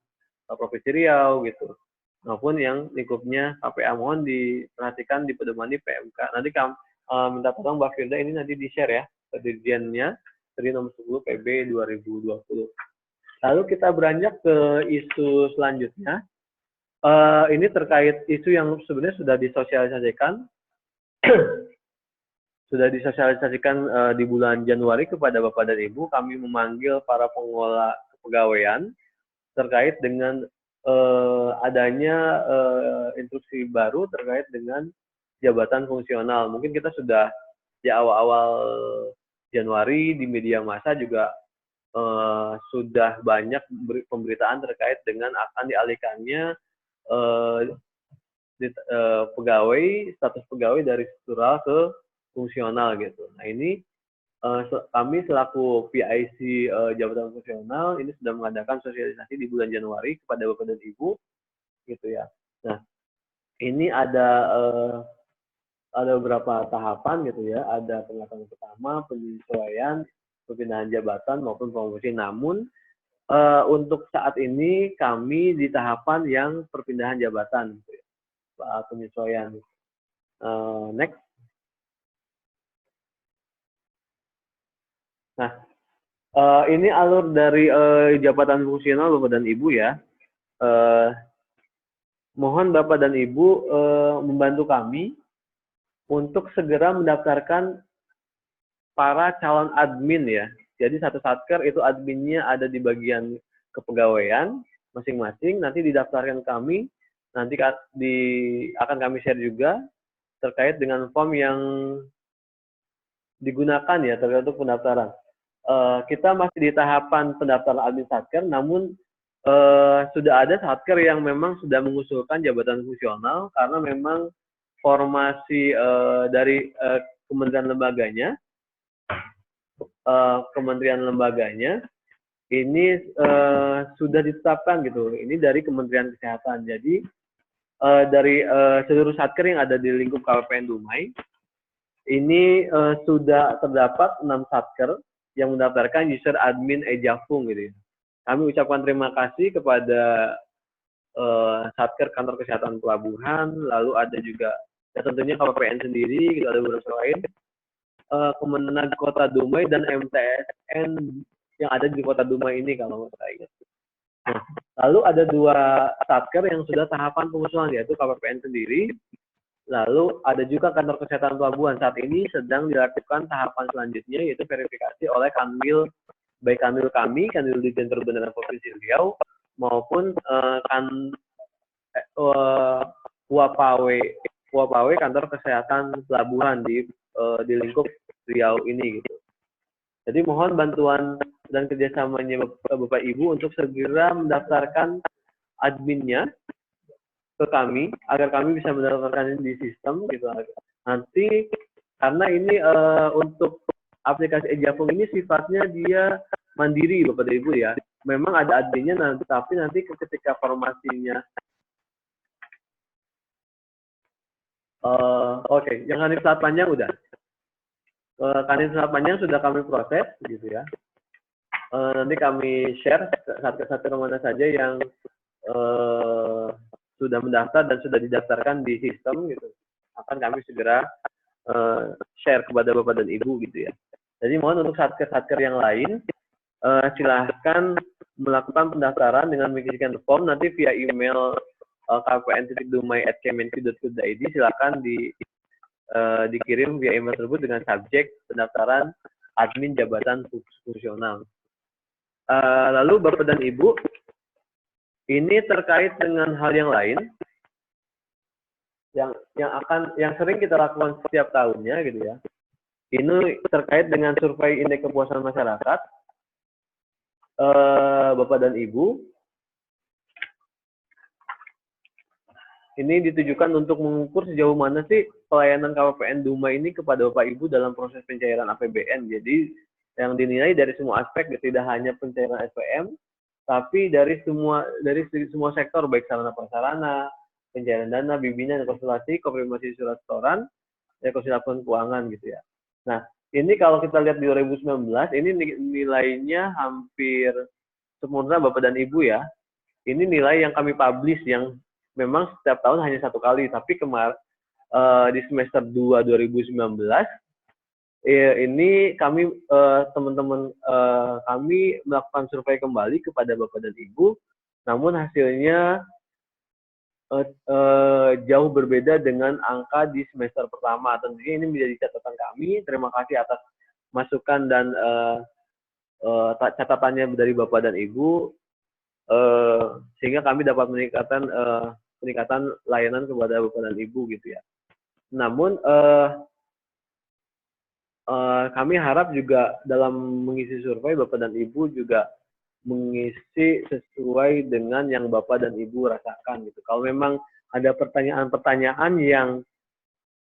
S11: Provinsi Riau gitu, maupun yang lingkupnya KPA. Mohon diperhatikan di pedomani PMK. Nanti kami minta tolong Mbak Firda ini nanti di-share ya ke dirjennya dari nomor 10 PB 2020. Lalu kita beranjak ke isu selanjutnya. Ini terkait isu yang sebenarnya sudah disosialisasikan di bulan Januari kepada Bapak dan Ibu. Kami memanggil para pengelola kepegawaian terkait dengan adanya instruksi baru terkait dengan jabatan fungsional. Mungkin kita sudah di awal-awal Januari di media massa juga sudah banyak pemberitaan terkait dengan akan dialihkannya status pegawai dari struktural ke fungsional gitu. Nah ini kami selaku PIC jabatan fungsional ini sudah mengadakan sosialisasi di bulan Januari kepada Bapak dan Ibu gitu ya. Nah ini ada beberapa tahapan gitu ya. Ada pengetahuan pertama, penyesuaian, perpindahan jabatan maupun promosi. Namun untuk saat ini kami di tahapan yang perpindahan jabatan gitu ya. Penyesuaian. Next. Nah, ini alur dari jabatan fungsional Bapak dan Ibu ya. Mohon Bapak dan Ibu membantu kami untuk segera mendaftarkan para calon admin ya. Jadi satu satker itu adminnya ada di bagian kepegawaian masing-masing. Nanti didaftarkan kami. Nanti akan kami share juga terkait dengan form yang digunakan ya terkait untuk pendaftaran. Kita masih di tahapan pendaftaran admin satker, namun sudah ada satker yang memang sudah mengusulkan jabatan fungsional karena memang formasi dari kementerian lembaganya ini sudah ditetapkan gitu. Ini dari Kementerian Kesehatan. Jadi dari seluruh satker yang ada di lingkup KPPN Dumai ini sudah terdapat 6 satker yang mendaftarkan user admin Ejafung gitu ya. Kami ucapkan terima kasih kepada satker kantor kesehatan pelabuhan, lalu ada juga ya tentunya KPPN sendiri, gitu, ada beberapa lain, Kemenag Kota Dumai dan MTSN yang ada di Kota Dumai ini kalau saya ingat. Nah, lalu ada 2 satker yang sudah tahapan pengusulan yaitu KPPN sendiri, lalu ada juga kantor kesehatan pelabuhan. Saat ini sedang dilakukan tahapan selanjutnya yaitu verifikasi oleh Kanwil baik Kanwil Dirjen Perhubungan Provinsi Riau, maupun Wapawe Kantor Kesehatan Pelabuhan di lingkup Riau ini gitu. Jadi mohon bantuan dan kerjasamanya Bapak Ibu untuk segera mendaftarkan adminnya ke kami agar kami bisa mendaftarkan di sistem gitu. Nanti karena ini untuk aplikasi Ejapung ini sifatnya dia mandiri Bapak dan Ibu ya. Memang ada adminnya, tapi nanti ketika formasinya oke, yang kanif saat panjang udah. Kanif saat panjang sudah kami proses gitu ya. Nanti kami share satu mana saja yang sudah mendaftar dan sudah didaftarkan di sistem gitu. Akan kami segera share kepada Bapak dan Ibu gitu ya. Jadi mohon untuk satker yang lain silahkan melakukan pendaftaran dengan mengisikan form nanti via email kpn.dumai@kemenq.go.id. Silakan dikirim via email tersebut dengan subjek pendaftaran admin jabatan fungsional. Lalu Bapak dan Ibu, ini terkait dengan hal yang lain yang sering kita lakukan setiap tahunnya gitu ya. Ini terkait dengan survei indeks kepuasan masyarakat. Bapak dan Ibu, ini ditujukan untuk mengukur sejauh mana sih pelayanan KPPN Dumai ini kepada Bapak Ibu dalam proses pencairan APBN. Jadi yang dinilai dari semua aspek, tidak hanya pencairan SPM, tapi dari semua sektor, baik sarana prasarana, pencairan dana, bimbingan, konsultasi, konfirmasi surat setoran, konsultasi keuangan gitu ya. Nah, ini kalau kita lihat di 2019, ini nilainya hampir sempurna Bapak dan Ibu ya. Ini nilai yang kami publish yang memang setiap tahun hanya satu kali, tapi di semester 2 2019 ini kami teman-teman kami melakukan survei kembali kepada Bapak dan Ibu, namun hasilnya jauh berbeda dengan angka di semester pertama. Tentunya ini menjadi catatan kami. Terima kasih atas masukan dan catatannya dari Bapak dan Ibu, sehingga kami dapat peningkatan layanan kepada Bapak dan Ibu gitu ya. Namun kami harap juga dalam mengisi survei Bapak dan Ibu juga mengisi sesuai dengan yang Bapak dan Ibu rasakan gitu. Kalau memang ada pertanyaan-pertanyaan yang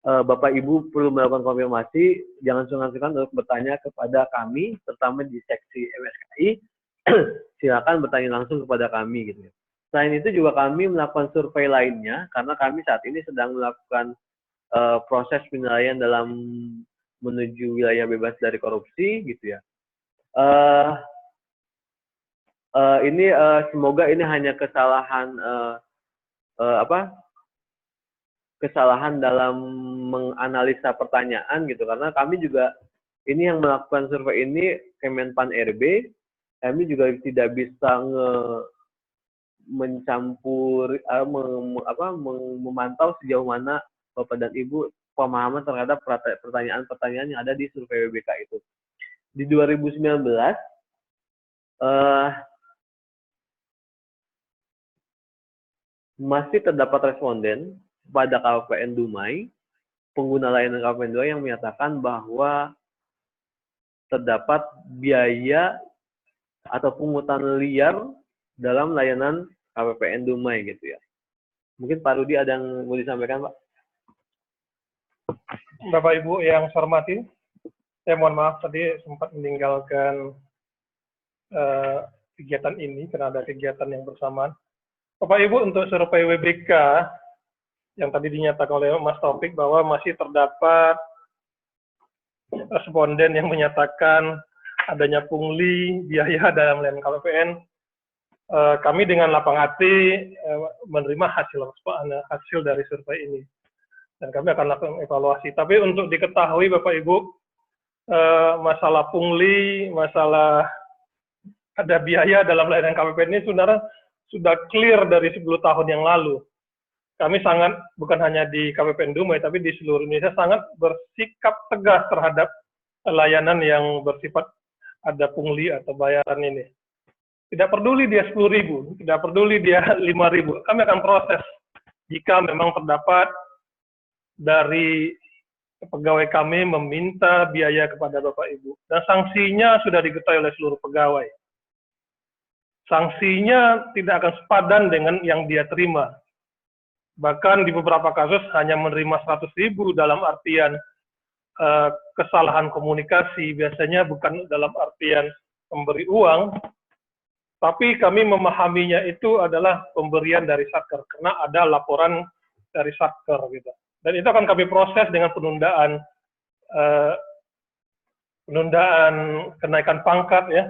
S11: Bapak Ibu perlu melakukan konfirmasi, jangan sungkan-sungkan untuk bertanya kepada kami, terutama di seksi MSKI. Silakan bertanya langsung kepada kami gitu. Selain itu juga kami melakukan survei lainnya karena kami saat ini sedang melakukan proses penilaian dalam menuju wilayah bebas dari korupsi gitu ya. Ini semoga ini hanya kesalahan kesalahan dalam menganalisa pertanyaan gitu, karena kami juga ini yang melakukan survei ini Kemenpan RB, kami juga tidak bisa memantau sejauh mana Bapak dan Ibu pemahaman terhadap pertanyaan-pertanyaan yang ada di survei WBK itu. Di 2019 masih terdapat responden pada KPPN Dumai, pengguna layanan KPPN Dumai yang menyatakan bahwa terdapat biaya atau pungutan liar dalam layanan KPPN Dumai gitu ya. Mungkin Pak Rudi ada yang mau disampaikan, Pak?
S1: Bapak Ibu yang saya hormati, saya mohon maaf tadi sempat meninggalkan kegiatan ini karena ada kegiatan yang bersamaan. Bapak Ibu, untuk survei WBK yang tadi dinyatakan oleh Mas Taufik bahwa masih terdapat responden yang menyatakan adanya pungli biaya dalam layanan KPPN. Kami dengan lapang hati menerima hasil dari survei ini. Dan kami akan lakukan evaluasi. Tapi untuk diketahui Bapak Ibu, masalah pungli, masalah ada biaya dalam layanan KPPN ini sudah clear dari 10 tahun yang lalu. Kami sangat, bukan hanya di KPPN Dumai, tapi di seluruh Indonesia sangat bersikap tegas terhadap layanan yang bersifat ada pungli atau bayaran ini. Tidak peduli dia 10.000, tidak peduli dia 5.000, kami akan proses jika memang terdapat dari pegawai kami meminta biaya kepada Bapak Ibu. Dan sanksinya sudah diketahui oleh seluruh pegawai. Sanksinya tidak akan sepadan dengan yang dia terima. Bahkan di beberapa kasus hanya menerima 100.000 dalam artian kesalahan komunikasi, biasanya bukan dalam artian memberi uang, tapi kami memahaminya itu adalah pemberian dari Satker, karena ada laporan dari Satker gitu. Dan itu akan kami proses dengan penundaan kenaikan pangkat ya.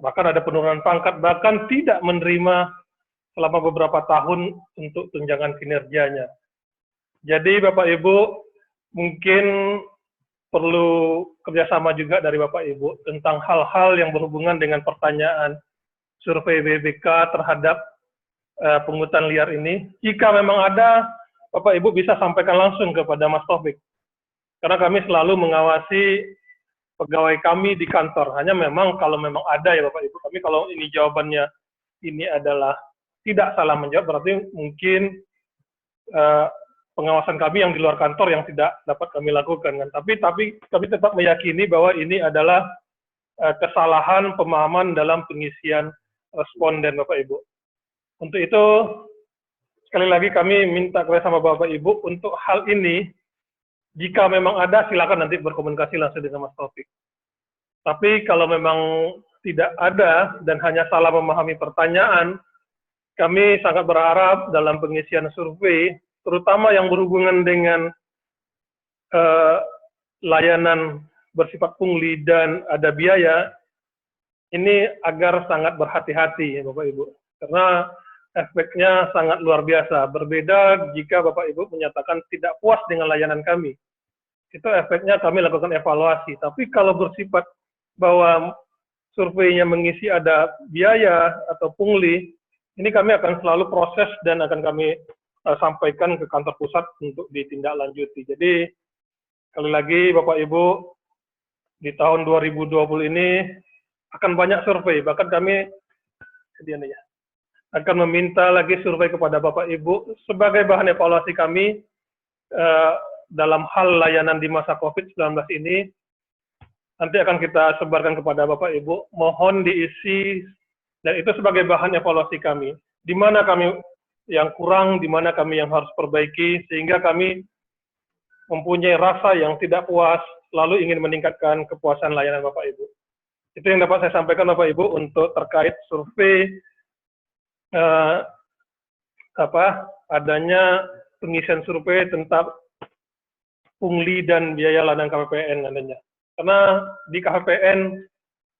S1: Bahkan ada penurunan pangkat, bahkan tidak menerima selama beberapa tahun untuk tunjangan kinerjanya. Jadi Bapak Ibu mungkin perlu kerjasama juga dari Bapak Ibu tentang hal-hal yang berhubungan dengan pertanyaan survei BBK terhadap pungutan liar ini. Jika memang ada, Bapak Ibu bisa sampaikan langsung kepada Mas Taufik. Karena kami selalu mengawasi pegawai kami di kantor. Hanya memang kalau memang ada ya Bapak Ibu, kami kalau ini jawabannya ini adalah tidak salah menjawab, berarti mungkin pengawasan kami yang di luar kantor yang tidak dapat kami lakukan kan. Tapi kami tetap meyakini bahwa ini adalah kesalahan pemahaman dalam pengisian responden Bapak Ibu. Untuk itu sekali lagi kami minta kerjasama Bapak Ibu untuk hal ini. Jika memang ada, silakan nanti berkomunikasi langsung dengan Mas Taufik. Tapi kalau memang tidak ada dan hanya salah memahami pertanyaan, kami sangat berharap dalam pengisian survei, terutama yang berhubungan dengan layanan bersifat pungli dan ada biaya, ini agar sangat berhati-hati ya Bapak Ibu. Karena efeknya sangat luar biasa. Berbeda jika Bapak Ibu menyatakan tidak puas dengan layanan kami. Itu efeknya kami lakukan evaluasi. Tapi kalau bersifat bahwa surveinya mengisi ada biaya atau pungli, ini kami akan selalu proses dan akan kami sampaikan ke kantor pusat untuk ditindaklanjuti. Jadi sekali lagi Bapak Ibu, di tahun 2020 ini akan banyak survei. Bahkan kami akan meminta lagi survei kepada Bapak Ibu sebagai bahan evaluasi kami dalam hal layanan di masa COVID-19 ini. Nanti akan kita sebarkan kepada Bapak Ibu, mohon diisi, dan itu sebagai bahan evaluasi kami. Di mana kami yang kurang, di mana kami yang harus perbaiki, sehingga kami mempunyai rasa yang tidak puas, lalu ingin meningkatkan kepuasan layanan Bapak Ibu. Itu yang dapat saya sampaikan Bapak Ibu untuk terkait survei adanya pengisian survei tentang pungli dan biaya ladang KPPN adanya. Karena di KPPN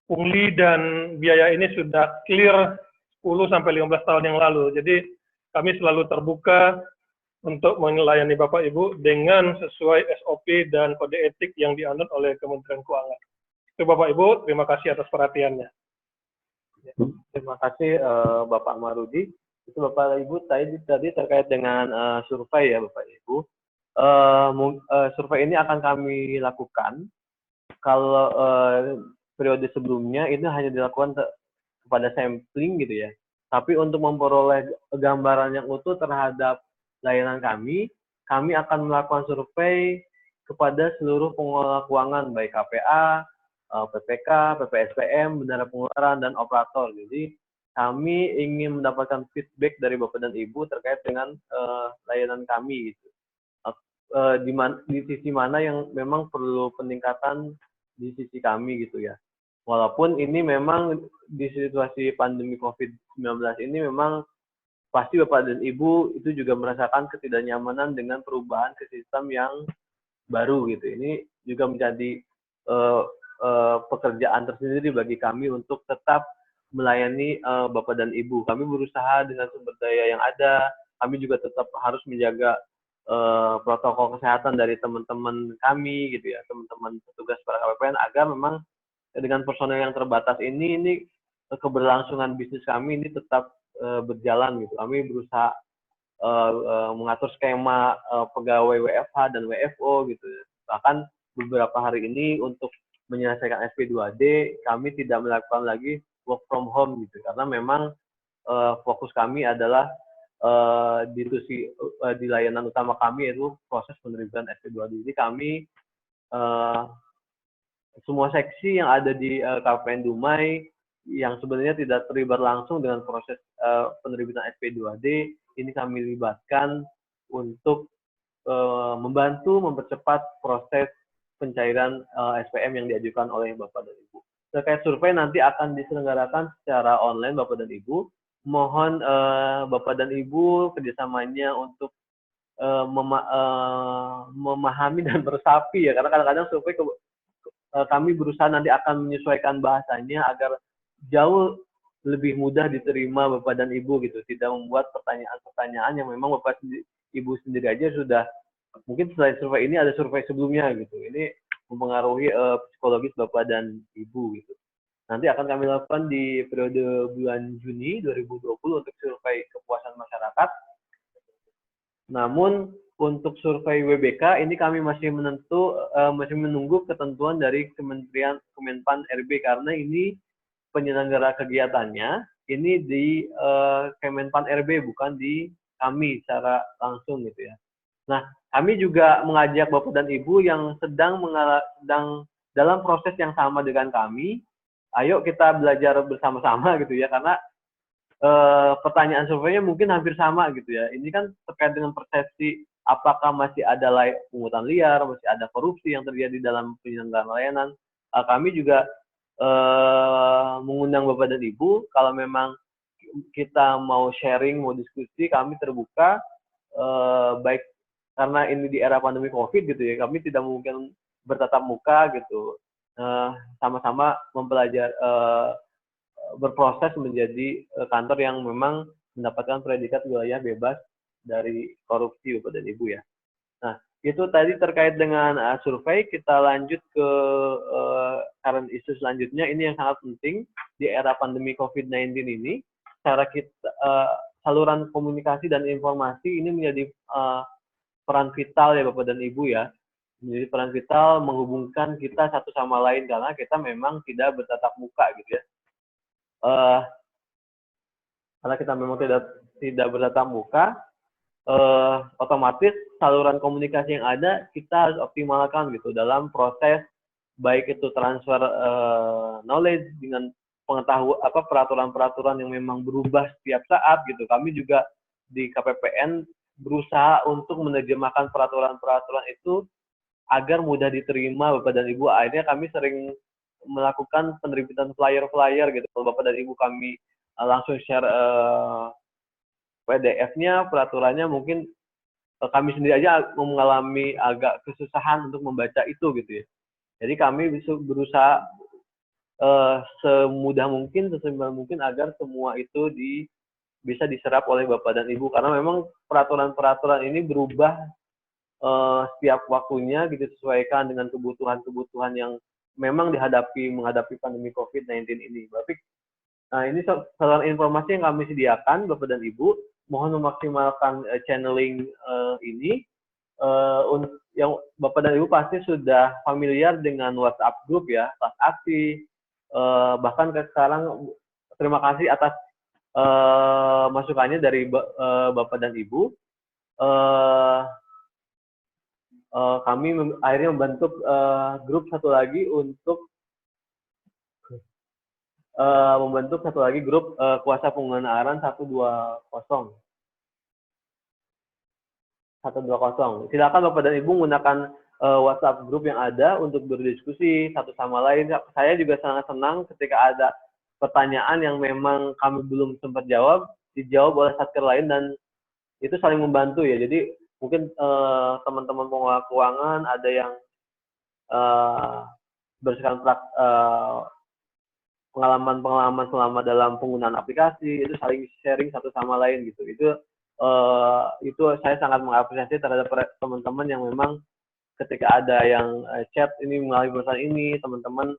S1: pungli dan biaya ini sudah clear 10 sampai 15 tahun yang lalu. Jadi kami selalu terbuka untuk melayani Bapak Ibu dengan sesuai SOP dan kode etik yang dianut oleh Kementerian Keuangan. Itu Bapak Ibu, terima kasih atas perhatiannya.
S11: Terima kasih Bapak Marudi. Itu Bapak Ibu tadi terkait dengan survei ya Bapak Ibu. Survei ini akan kami lakukan. Kalau periode sebelumnya itu hanya dilakukan kepada sampling gitu ya. Tapi untuk memperoleh gambaran yang utuh terhadap layanan kami akan melakukan survei kepada seluruh pengelola keuangan baik KPA, PPK, PPSPM, bendara pengeluaran dan operator. Jadi kami ingin mendapatkan feedback dari Bapak dan Ibu terkait dengan layanan kami gitu. Di sisi mana yang memang perlu peningkatan di sisi kami gitu ya. Walaupun ini memang di situasi pandemi COVID-19 ini memang pasti Bapak dan Ibu itu juga merasakan ketidaknyamanan dengan perubahan ke sistem yang baru gitu. Ini juga menjadi pekerjaan tersendiri bagi kami untuk tetap melayani Bapak dan Ibu. Kami berusaha dengan sumber daya yang ada, kami juga tetap harus menjaga protokol kesehatan dari teman-teman kami gitu ya, teman-teman petugas para KPPN agar memang dengan personel yang terbatas ini keberlangsungan bisnis kami ini tetap berjalan gitu. Kami berusaha mengatur skema pegawai WFH dan WFO gitu. Bahkan beberapa hari ini untuk menyelesaikan SP2D, kami tidak melakukan lagi work from home gitu, karena memang fokus kami adalah di layanan utama kami yaitu proses penerbitan SP2D. Jadi kami semua seksi yang ada di KPN Dumai yang sebenarnya tidak terlibat langsung dengan proses penerbitan SP2D, ini kami libatkan untuk membantu mempercepat proses pencairan SPM yang diajukan oleh Bapak dan Ibu. Terkait survei nanti akan diselenggarakan secara online Bapak dan Ibu. Mohon Bapak dan Ibu kerjasamanya untuk memahami dan meresapi ya, karena kadang-kadang survei kami berusaha nanti akan menyesuaikan bahasanya agar jauh lebih mudah diterima Bapak dan Ibu gitu, tidak membuat pertanyaan-pertanyaan yang memang Bapak Ibu sendiri aja sudah, mungkin selain survei ini ada survei sebelumnya gitu, ini mempengaruhi psikologis Bapak dan Ibu gitu. Nanti akan kami lakukan di periode bulan Juni 2020 untuk survei kepuasan masyarakat. Namun untuk survei WBK ini kami masih menunggu ketentuan dari Kemenpan RB, karena ini penyelenggara kegiatannya ini di Kemenpan RB, bukan di kami secara langsung gitu ya. Nah, kami juga mengajak Bapak dan Ibu yang sedang dalam proses yang sama dengan kami, ayo kita belajar bersama-sama gitu ya, karena pertanyaan surveinya mungkin hampir sama gitu ya. Ini kan terkait dengan persepsi apakah masih ada pungutan liar, masih ada korupsi yang terjadi dalam penyelenggaraan layanan. Kami juga mengundang Bapak dan Ibu, kalau memang kita mau sharing, mau diskusi, kami terbuka, baik karena ini di era pandemi COVID gitu ya, kami tidak mungkin bertatap muka gitu, sama-sama mempelajari, berproses menjadi kantor yang memang mendapatkan predikat wilayah bebas dari korupsi Bapak dan Ibu ya. Nah, itu tadi terkait dengan survei. Kita lanjut ke current issue selanjutnya. Ini yang sangat penting di era pandemi COVID-19 ini. Cara kita saluran komunikasi dan informasi ini menjadi peran vital ya Bapak dan Ibu ya. Menjadi peran vital menghubungkan kita satu sama lain, karena kita memang tidak bertatap muka gitu ya. Karena kita memang tidak bertatap muka, otomatis saluran komunikasi yang ada kita harus optimalkan gitu dalam proses, baik itu transfer knowledge dengan pengetahuan peraturan-peraturan yang memang berubah setiap saat gitu. Kami juga di KPPN berusaha untuk menerjemahkan peraturan-peraturan itu agar mudah diterima Bapak dan Ibu. Akhirnya kami sering melakukan penerbitan flyer-flyer gitu. Kalau Bapak dan Ibu kami langsung share PDF-nya, peraturannya, mungkin kami sendiri aja mengalami agak kesusahan untuk membaca itu gitu ya. Jadi kami bisa berusaha semudah mungkin, sesimpel mungkin agar semua itu bisa diserap oleh Bapak dan Ibu, karena memang peraturan-peraturan ini berubah setiap waktunya gitu, disesuaikan dengan kebutuhan-kebutuhan yang memang menghadapi pandemi COVID-19 ini. Nah, ini saluran informasi yang kami sediakan Bapak dan Ibu. Mohon memaksimalkan channeling ini. Yang Bapak dan Ibu pasti sudah familiar dengan WhatsApp group ya, kelas aksi. Bahkan sekarang terima kasih atas masukannya dari Bapak dan Ibu. Kami akhirnya membentuk grup satu lagi untuk grup kuasa pengenalan 120. Silakan Bapak dan Ibu menggunakan WhatsApp grup yang ada untuk berdiskusi satu sama lain. Saya juga sangat senang ketika ada pertanyaan yang memang kami belum sempat jawab, dijawab oleh satker lain, dan itu saling membantu ya. Jadi mungkin teman-teman pengelola keuangan ada yang berdasarkan pengalaman selama dalam penggunaan aplikasi, itu saling sharing satu sama lain gitu. Itu saya sangat mengapresiasi terhadap teman-teman yang memang ketika ada yang chat ini mengalami masalah ini, teman-teman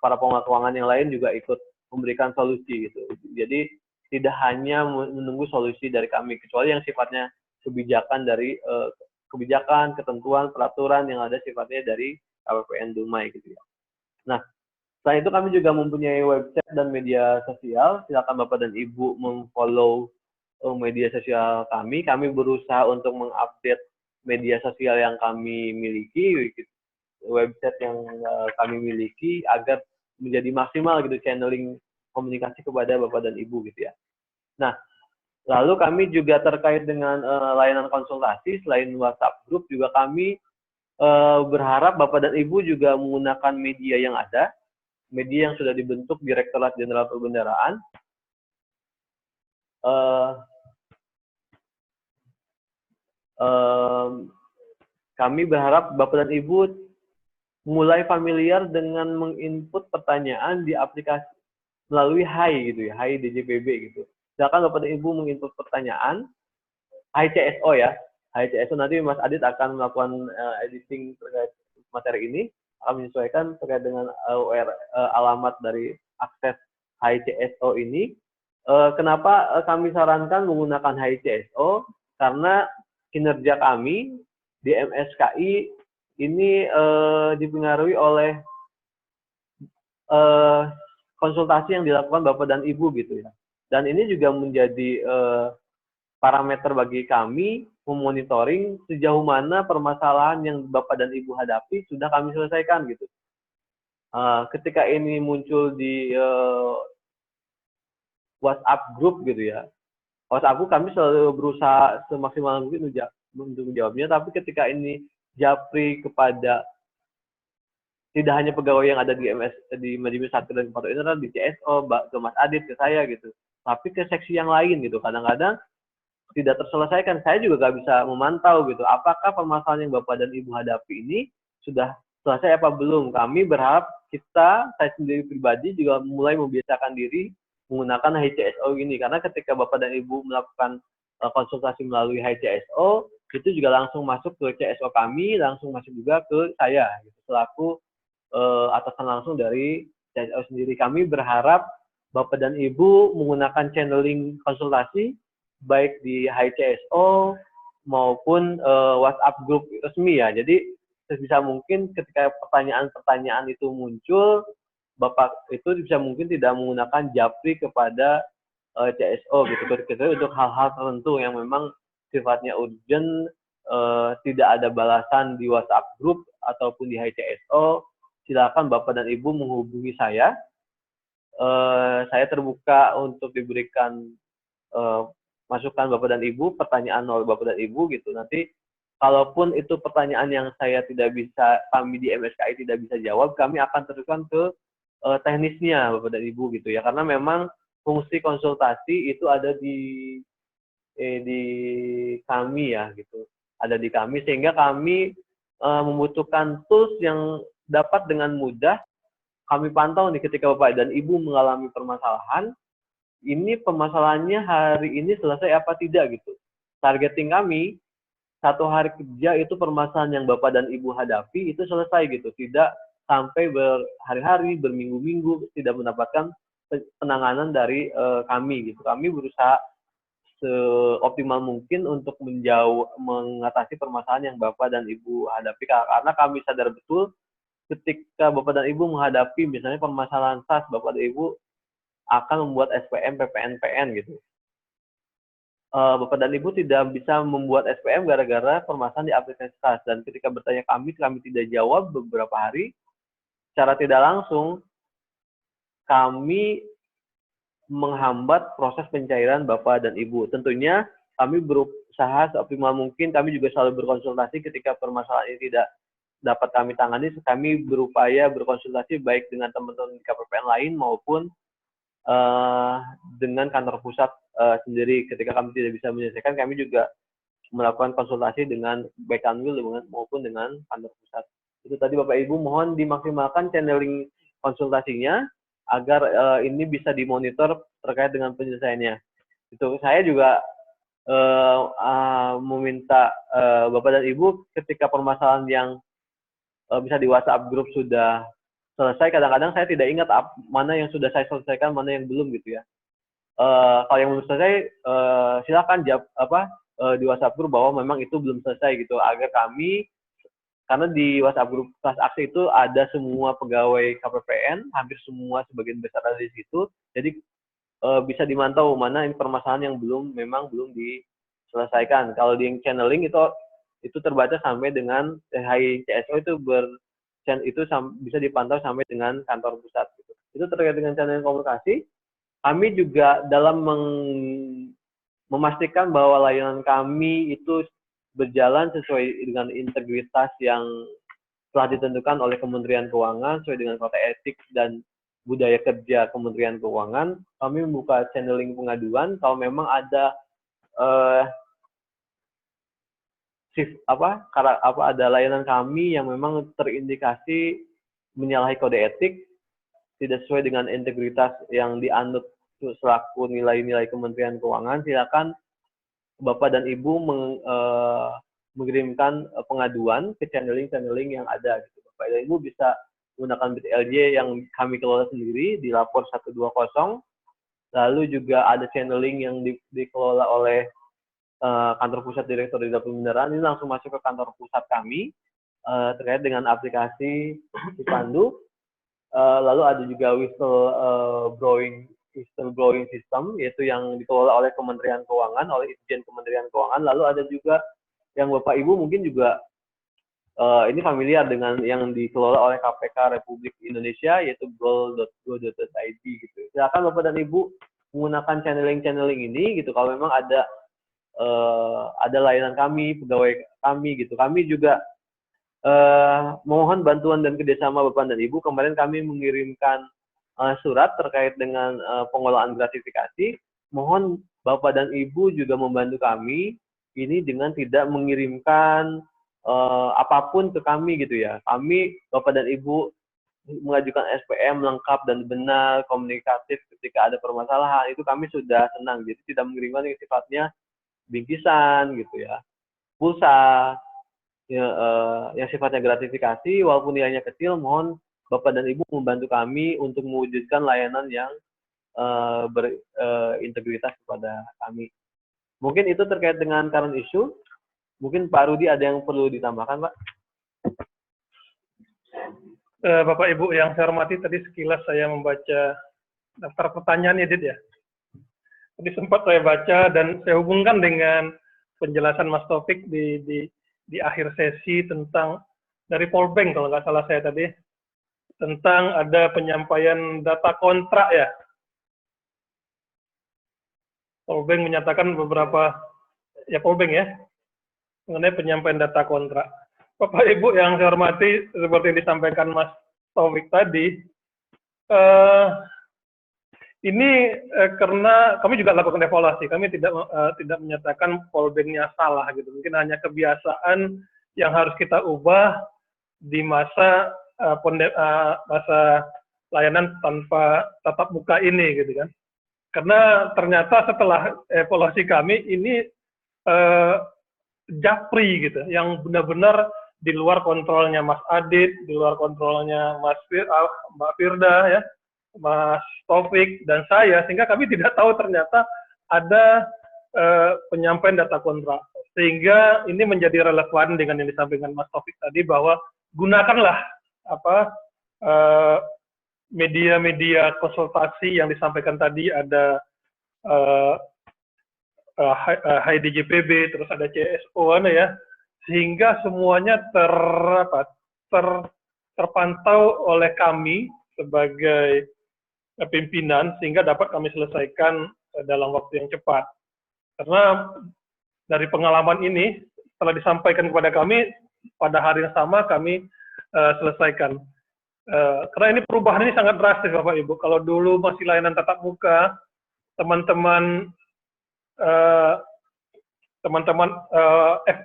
S11: para pengelola keuangan yang lain juga ikut memberikan solusi gitu. Jadi tidak hanya menunggu solusi dari kami, kecuali yang sifatnya kebijakan dari kebijakan, ketentuan, peraturan yang ada sifatnya dari KPPN Dumai gitu ya. Nah, selain itu kami juga mempunyai website dan media sosial. Silakan Bapak dan Ibu memfollow media sosial kami. Kami berusaha untuk mengupdate media sosial yang kami miliki, website yang kami miliki agar menjadi maksimal gitu channeling komunikasi kepada Bapak dan Ibu gitu ya. Nah, lalu kami juga terkait dengan layanan konsultasi selain WhatsApp group juga kami berharap Bapak dan Ibu juga menggunakan media yang ada, media yang sudah dibentuk Direktorat Jenderal Perbendaharaan. Kami berharap Bapak dan Ibu mulai familiar dengan menginput pertanyaan di aplikasi melalui Hai gitu ya, Hai DJPB gitu. Silakan Bapak dan Ibu menginput pertanyaan, Hai CSO ya, Hai CSO nanti Mas Adit akan melakukan editing terkait materi ini, akan menyesuaikan terkait dengan alamat dari akses Hai CSO ini. Kenapa kami sarankan menggunakan Hai CSO? Karena kinerja kami di MSKI ini dipengaruhi oleh konsultasi yang dilakukan Bapak dan Ibu gitu ya. Dan ini juga menjadi parameter bagi kami memonitoring sejauh mana permasalahan yang Bapak dan Ibu hadapi sudah kami selesaikan gitu. Ketika ini muncul di WhatsApp group gitu ya, WhatsApp group kami selalu berusaha semaksimal mungkin untuk menjawabnya, tapi ketika ini japri kepada tidak hanya pegawai yang ada di Majelis Satu dan Kepatuhan Internal, di CSO, ke Mas Adit, ke saya gitu, tapi ke seksi yang lain gitu, kadang-kadang tidak terselesaikan. Saya juga nggak bisa memantau gitu, apakah permasalahan yang Bapak dan Ibu hadapi ini sudah selesai apa belum. Kami berharap saya sendiri pribadi juga mulai membiasakan diri menggunakan HCSO ini, karena ketika Bapak dan Ibu melakukan konsultasi melalui HCSO, itu juga langsung masuk ke CSO kami, langsung masuk juga ke saya gitu, selaku atasan langsung dari CSO sendiri. Kami berharap Bapak dan Ibu menggunakan channeling konsultasi baik di HCSO maupun WhatsApp group resmi ya. Jadi sebisa mungkin ketika pertanyaan-pertanyaan itu muncul, Bapak itu bisa mungkin tidak menggunakan japri kepada CSO gitu, kecuali untuk hal-hal tertentu yang memang sifatnya urgent, tidak ada balasan di WhatsApp group ataupun di HCSO, silakan Bapak dan Ibu menghubungi saya. Saya terbuka untuk diberikan masukan Bapak dan Ibu, pertanyaan oleh Bapak dan Ibu gitu. Nanti kalaupun itu pertanyaan yang kami di MSKI tidak bisa jawab, kami akan teruskan ke teknisnya Bapak dan Ibu gitu ya. Karena memang fungsi konsultasi itu ada di kami ya gitu. Ada di kami, sehingga kami membutuhkan tools yang dapat dengan mudah kami pantau nih ketika Bapak dan Ibu mengalami permasalahan, ini permasalahannya hari ini selesai apa tidak gitu. Targeting kami, 1 hari kerja itu permasalahan yang Bapak dan Ibu hadapi itu selesai gitu. Tidak sampai berhari-hari, berminggu-minggu tidak mendapatkan penanganan dari kami gitu. Kami berusaha seoptimal mungkin untuk mengatasi permasalahan yang Bapak dan Ibu hadapi, karena kami sadar betul ketika Bapak dan Ibu menghadapi misalnya permasalahan SAS, Bapak dan Ibu akan membuat SPM, PPN gitu. Bapak dan Ibu tidak bisa membuat SPM gara-gara permasalahan di aplikasi SAS, dan ketika bertanya kami tidak jawab beberapa hari, secara tidak langsung kami menghambat proses pencairan Bapak dan Ibu. Tentunya kami berusaha seoptimal mungkin, kami juga selalu berkonsultasi ketika permasalahan ini tidak dapat kami tangani, kami berupaya berkonsultasi baik dengan teman-teman di KPPN lain maupun dengan kantor pusat sendiri. Ketika kami tidak bisa menyelesaikan, kami juga melakukan konsultasi dengan baik Kanwil maupun dengan kantor pusat. Itu tadi Bapak Ibu, mohon dimaksimalkan channeling konsultasinya agar ini bisa dimonitor terkait dengan penyelesaiannya. Itu saya juga meminta Bapak dan Ibu ketika permasalahan yang bisa di WhatsApp group sudah selesai, kadang-kadang saya tidak ingat mana yang sudah saya selesaikan, mana yang belum gitu ya. Kalau yang belum selesai, silakan di WhatsApp group bahwa memang itu belum selesai gitu, agar karena di WhatsApp grup kelas aksi itu ada semua pegawai KPPN, hampir semua sebagian besar ada di situ. Jadi bisa dimantau mana ini permasalahan yang memang belum diselesaikan. Kalau di channeling itu terbaca sampai dengan HICSO itu bisa dipantau sampai dengan kantor pusat. Gitu. Itu terkait dengan channeling komunikasi. Kami juga dalam memastikan bahwa layanan kami itu berjalan sesuai dengan integritas yang telah ditentukan oleh Kementerian Keuangan sesuai dengan kode etik dan budaya kerja Kementerian Keuangan. Kami membuka channeling pengaduan kalau memang ada ada layanan kami yang memang terindikasi menyalahi kode etik, tidak sesuai dengan integritas yang dianut selaku nilai-nilai Kementerian Keuangan, silakan Bapak dan Ibu mengirimkan pengaduan ke channeling yang ada. Gitu. Bapak dan Ibu bisa menggunakan BTLJ yang kami kelola sendiri di Lapor 120. Lalu juga ada channeling yang dikelola oleh kantor pusat Direktur Jenderal Pembenaran. Ini langsung masuk ke kantor pusat kami terkait dengan aplikasi Cipandu. Lalu ada juga whistleblowing system, yaitu yang dikelola oleh Kementerian Keuangan, oleh Itjen Kementerian Keuangan. Lalu ada juga yang Bapak Ibu mungkin juga ini familiar dengan yang dikelola oleh KPK Republik Indonesia, yaitu gol.go.id gitu. Silakan Bapak dan Ibu menggunakan channeling ini gitu. Kalau memang ada layanan kami, pegawai kami gitu. Kami juga mohon bantuan dan kerjasama Bapak dan Ibu. Kemarin kami mengirimkan surat terkait dengan pengelolaan gratifikasi. Mohon Bapak dan Ibu juga membantu kami ini dengan tidak mengirimkan apapun ke kami gitu ya. Kami, Bapak dan Ibu, mengajukan SPM lengkap dan benar, komunikatif ketika ada permasalahan, itu kami sudah senang. Jadi tidak mengirimkan yang sifatnya bingkisan gitu ya, pulsa, yang sifatnya gratifikasi, walaupun nilainya kecil, mohon Bapak dan Ibu membantu kami untuk mewujudkan layanan yang berintegritas kepada kami. Mungkin itu terkait dengan current issue. Mungkin Pak Rudi ada yang perlu ditambahkan, Pak?
S1: Bapak Ibu yang saya hormati, tadi sekilas saya membaca daftar pertanyaan edit ya. Tadi sempat saya baca dan saya hubungkan dengan penjelasan Mas Taufik di akhir sesi tentang dari Polbank kalau nggak salah saya tadi, tentang ada penyampaian data kontrak ya. Polbank menyatakan Polbank ya, mengenai penyampaian data kontrak. Bapak Ibu yang saya hormati, seperti yang disampaikan Mas Taufik tadi, ini karena kami juga lakukan evaluasi, kami tidak menyatakan Polbanknya salah gitu, mungkin hanya kebiasaan yang harus kita ubah di masa layanan tanpa tatap muka ini gitu kan. Karena ternyata setelah evaluasi kami ini japri gitu, yang benar-benar di luar kontrolnya Mas Adit, di luar kontrolnya Mbak Firda ya, Mas Taufik dan saya, sehingga kami tidak tahu ternyata ada penyampaian data kontrak. Sehingga ini menjadi relevan dengan yang disampaikan Mas Taufik tadi, bahwa gunakanlah media-media konsultasi yang disampaikan tadi, ada HIDJPB, terus ada CSO ya, sehingga semuanya terpantau oleh kami sebagai pimpinan, sehingga dapat kami selesaikan dalam waktu yang cepat. Karena dari pengalaman ini, setelah disampaikan kepada kami, pada hari yang sama kami selesaikan. Karena ini perubahan ini sangat drastis Bapak Ibu. Kalau dulu masih layanan tatap muka, teman-teman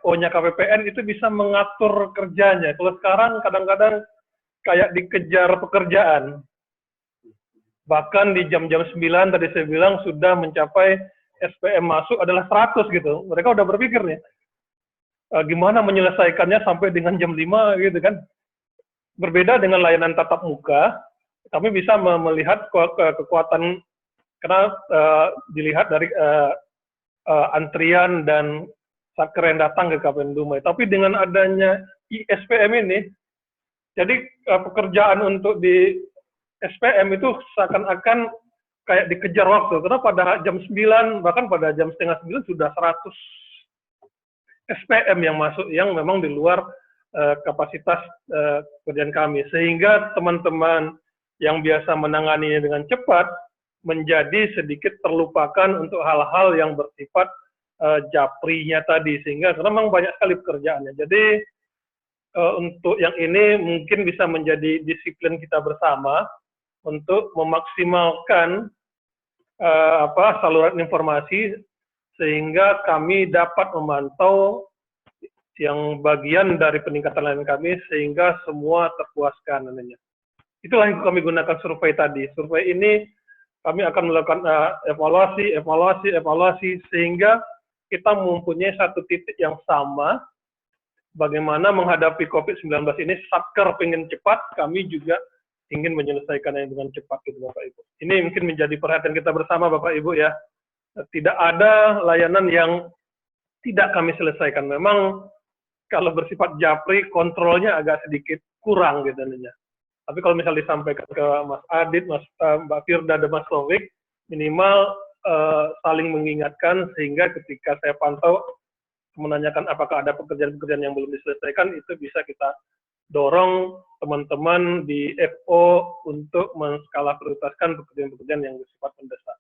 S1: FO-nya KPPN itu bisa mengatur kerjanya. Kalau sekarang kadang-kadang kayak dikejar pekerjaan. Bahkan di jam-jam 9 tadi saya bilang sudah mencapai SPM masuk adalah 100 gitu. Mereka udah berpikir nih, gimana menyelesaikannya sampai dengan jam 5 gitu kan. Berbeda dengan layanan tatap muka, kami bisa melihat kekuatan, karena dilihat dari antrian dan saker yang datang ke KPN Dumai. Tapi dengan adanya ISPM ini, jadi pekerjaan untuk di SPM itu seakan-akan kayak dikejar waktu, karena pada jam 9, bahkan pada jam setengah 9 sudah 100 SPM yang masuk, yang memang di luar kapasitas pekerjaan kami. Sehingga teman-teman yang biasa menanganinya dengan cepat, menjadi sedikit terlupakan untuk hal-hal yang bersifat japrinya tadi, sehingga karena memang banyak sekali pekerjaannya. Jadi untuk yang ini mungkin bisa menjadi disiplin kita bersama untuk memaksimalkan saluran informasi sehingga kami dapat memantau yang bagian dari peningkatan layanan kami sehingga semua terpuaskan namanya. Itulah yang kami gunakan survei tadi. Survei ini kami akan melakukan evaluasi sehingga kita mempunyai satu titik yang sama bagaimana menghadapi COVID-19 ini. Satker pengen cepat, kami juga ingin menyelesaikannya dengan cepat gitu Bapak Ibu. Ini mungkin menjadi perhatian kita bersama Bapak Ibu ya. Tidak ada layanan yang tidak kami selesaikan. Memang kalau bersifat japri kontrolnya agak sedikit kurang gitu namanya. Tapi kalau misalnya disampaikan ke Mas Adit, Mbak Firda, dan Mas Taufik, minimal saling mengingatkan sehingga ketika saya pantau menanyakan apakah ada pekerjaan-pekerjaan yang belum diselesaikan, itu bisa kita dorong teman-teman di FO untuk menskala prioritaskan pekerjaan-pekerjaan yang bersifat mendesak.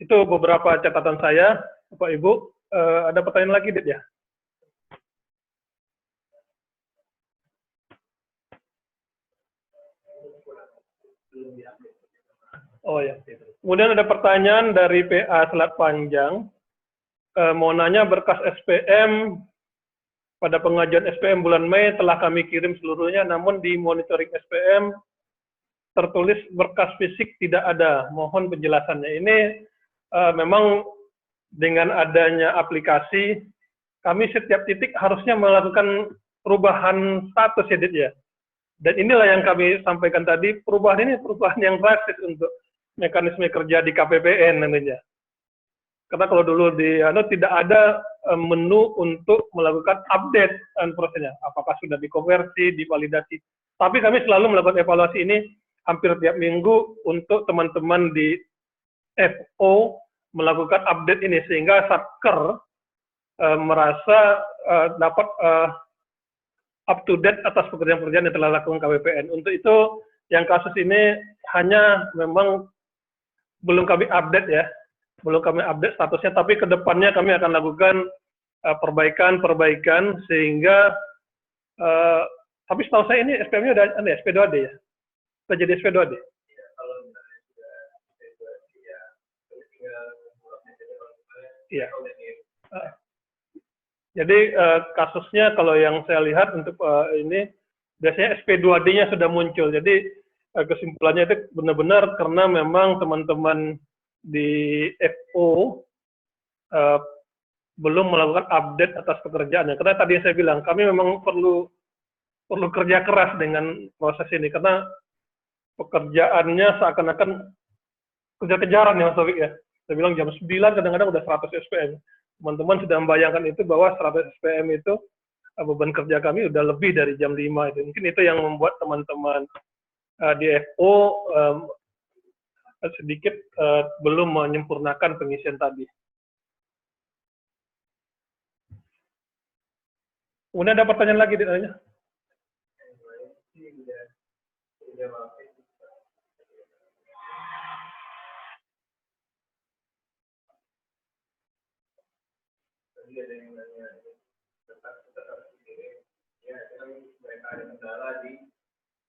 S1: Itu beberapa catatan saya, Bapak Ibu. Ada pertanyaan lagi, Dit ya? Oh ya. Kemudian ada pertanyaan dari PA Selat Panjang. Mau nanya berkas SPM pada pengajuan SPM bulan Mei telah kami kirim seluruhnya, namun di monitoring SPM tertulis berkas fisik tidak ada. Mohon penjelasannya. Ini memang dengan adanya aplikasi, kami setiap titik harusnya melakukan perubahan status ya, Dit ya. Dan inilah yang kami sampaikan tadi, perubahan ini perubahan yang drastis untuk mekanisme kerja di KPPN nantinya. Karena kalau dulu tidak ada menu untuk melakukan update prosesnya, apakah sudah dikonversi, divalidasi. Tapi kami selalu melakukan evaluasi ini hampir tiap minggu untuk teman-teman di FO melakukan update ini sehingga Satker merasa dapat up to date atas pekerjaan-pekerjaan yang telah dilakukan KPPN. Untuk itu yang kasus ini hanya memang belum kami update ya, belum kami update statusnya, tapi ke depannya kami akan lakukan perbaikan sehingga tapi setahu saya ini SPM-nya udah SP2D ya, sudah jadi SP2D. Iya. Jadi kasusnya kalau yang saya lihat untuk ini biasanya SP2D-nya sudah muncul. Jadi kesimpulannya itu benar-benar karena memang teman-teman di FO belum melakukan update atas pekerjaannya. Karena tadi saya bilang kami memang perlu kerja keras dengan proses ini karena pekerjaannya seakan-akan kejar-kejaran ya Mas Taufik ya. Saya bilang jam 9 kadang-kadang udah 100 SPM. Teman-teman sudah membayangkan itu bahwa 100 SPM itu beban kerja kami udah lebih dari jam 5 itu. Mungkin itu yang membuat teman-teman di FO sedikit belum menyempurnakan pengisian tadi. Kemudian ada pertanyaan lagi ditanya.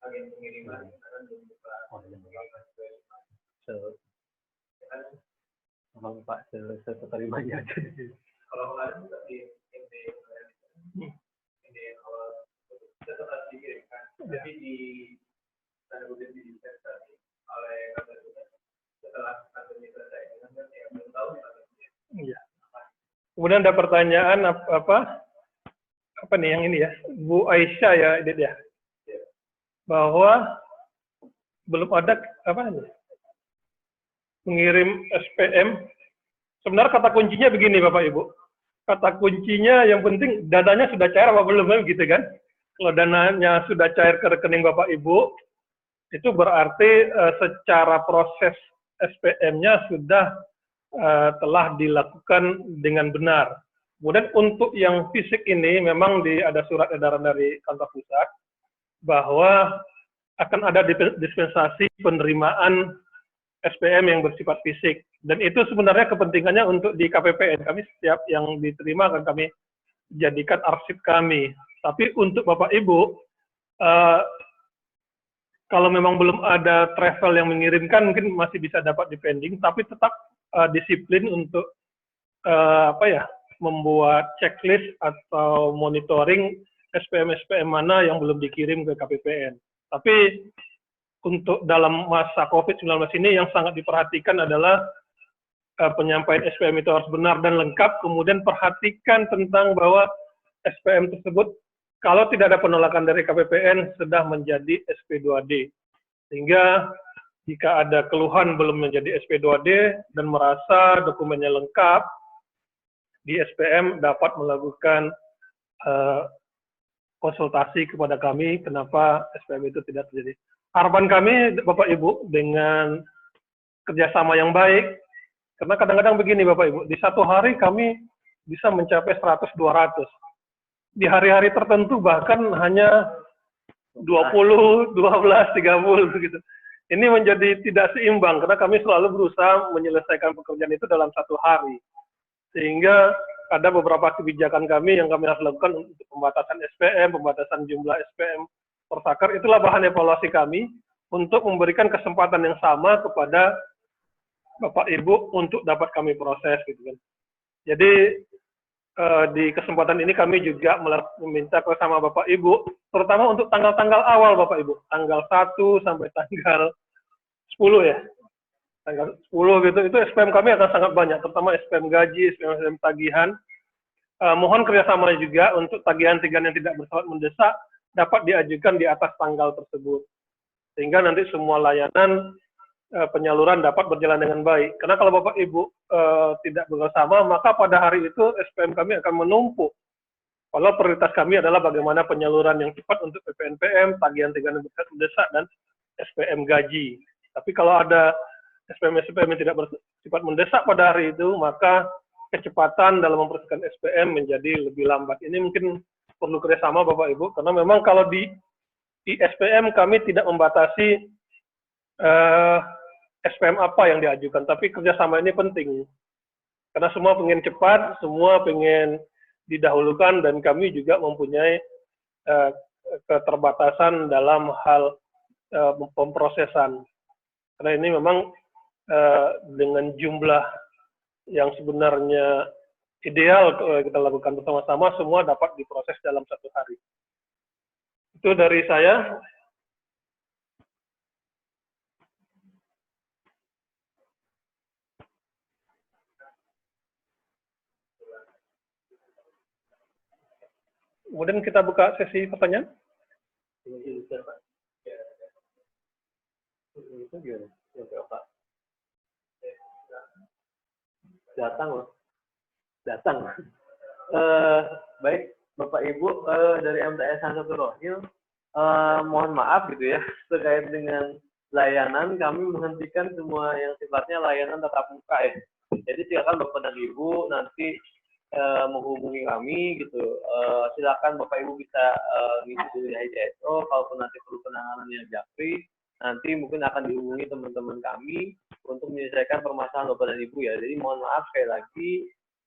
S11: agen pengiriman karena belum buka Bang Pak seterimanya aja. Kalau kemarin juga di awal tetap harus dikirimkan, tapi di tanda kutip di tadi oleh kantor setelah kantornya selesai dengan yang belum tahu kantornya.
S1: Iya. Kemudian ada pertanyaan apa nih yang ini ya, Bu Aisyah ya, Dit ya, bahwa belum ada mengirim SPM. Sebenarnya kata kuncinya begini Bapak Ibu, kata kuncinya yang penting dadanya sudah cair apa belum gitu kan? Kalau dananya sudah cair ke rekening Bapak Ibu, itu berarti secara proses SPM-nya sudah telah dilakukan dengan benar. Kemudian untuk yang fisik ini memang ada surat edaran dari kantor pusat bahwa akan ada dispensasi penerimaan SPM yang bersifat fisik. Dan itu sebenarnya kepentingannya untuk di KPPN. Kami setiap yang diterima akan kami jadikan arsip kami. Tapi untuk Bapak Ibu, kalau memang belum ada travel yang mengirimkan, mungkin masih bisa dapat depending, tapi tetap disiplin untuk membuat checklist atau monitoring SPM mana yang belum dikirim ke KPPN. Tapi untuk dalam masa COVID-19 ini yang sangat diperhatikan adalah penyampaian SPM itu harus benar dan lengkap, kemudian perhatikan tentang bahwa SPM tersebut kalau tidak ada penolakan dari KPPN sudah menjadi SP2D. Sehingga jika ada keluhan belum menjadi SP2D dan merasa dokumennya lengkap, di SPM dapat melakukan konsultasi kepada kami kenapa SPM itu tidak terjadi. Harapan kami Bapak Ibu dengan kerjasama yang baik, karena kadang-kadang begini Bapak Ibu, di satu hari kami bisa mencapai 100-200. Di hari-hari tertentu bahkan hanya 20, 12, 30 gitu. Ini menjadi tidak seimbang karena kami selalu berusaha menyelesaikan pekerjaan itu dalam satu hari. Sehingga ada beberapa kebijakan kami yang kami harus lakukan untuk pembatasan SPM, pembatasan jumlah SPM per sakar. Itulah bahan evaluasi kami untuk memberikan kesempatan yang sama kepada Bapak Ibu untuk dapat kami proses gitu kan. Jadi di kesempatan ini kami juga meminta bersama Bapak Ibu, terutama untuk tanggal-tanggal awal Bapak Ibu, tanggal 1 sampai tanggal 10 ya. Tanggal 10 gitu, itu SPM kami akan sangat banyak, terutama SPM gaji, SPM tagihan. Mohon kerjasama juga untuk tagihan-tagihan yang tidak bersifat mendesak dapat diajukan di atas tanggal tersebut. Sehingga nanti semua layanan penyaluran dapat berjalan dengan baik. Karena kalau Bapak Ibu tidak bersama, maka pada hari itu SPM kami akan menumpuk. Kalau prioritas kami adalah bagaimana penyaluran yang cepat untuk PPNPM, tagihan-tagihan yang mendesak, dan SPM gaji. Tapi kalau ada SPM yang tidak bersifat mendesak pada hari itu, maka kecepatan dalam memproseskan SPM menjadi lebih lambat. Ini mungkin perlu kerjasama Bapak Ibu, karena memang kalau di SPM kami tidak membatasi SPM apa yang diajukan, tapi kerjasama ini penting. Karena semua pengen cepat, semua pengen didahulukan, dan kami juga mempunyai keterbatasan dalam hal pemprosesan. Karena ini memang dengan jumlah yang sebenarnya ideal kita lakukan bersama-sama, semua dapat diproses dalam satu hari. Itu dari saya. Kemudian kita buka sesi pertanyaan.
S11: Datang. Baik, Bapak Ibu dari MTS Hansatul Rohil, mohon maaf gitu ya, terkait dengan layanan kami menghentikan semua yang sifatnya layanan tatap muka ya. Jadi silakan Bapak dan Ibu nanti menghubungi kami gitu. Silakan Bapak Ibu bisa ngisi dulu di HJSO, kalaupun nanti perlu penanganan yang japri, nanti mungkin akan dihubungi teman-teman kami untuk menyelesaikan permasalahan Bapak dan Ibu ya. Jadi mohon maaf sekali lagi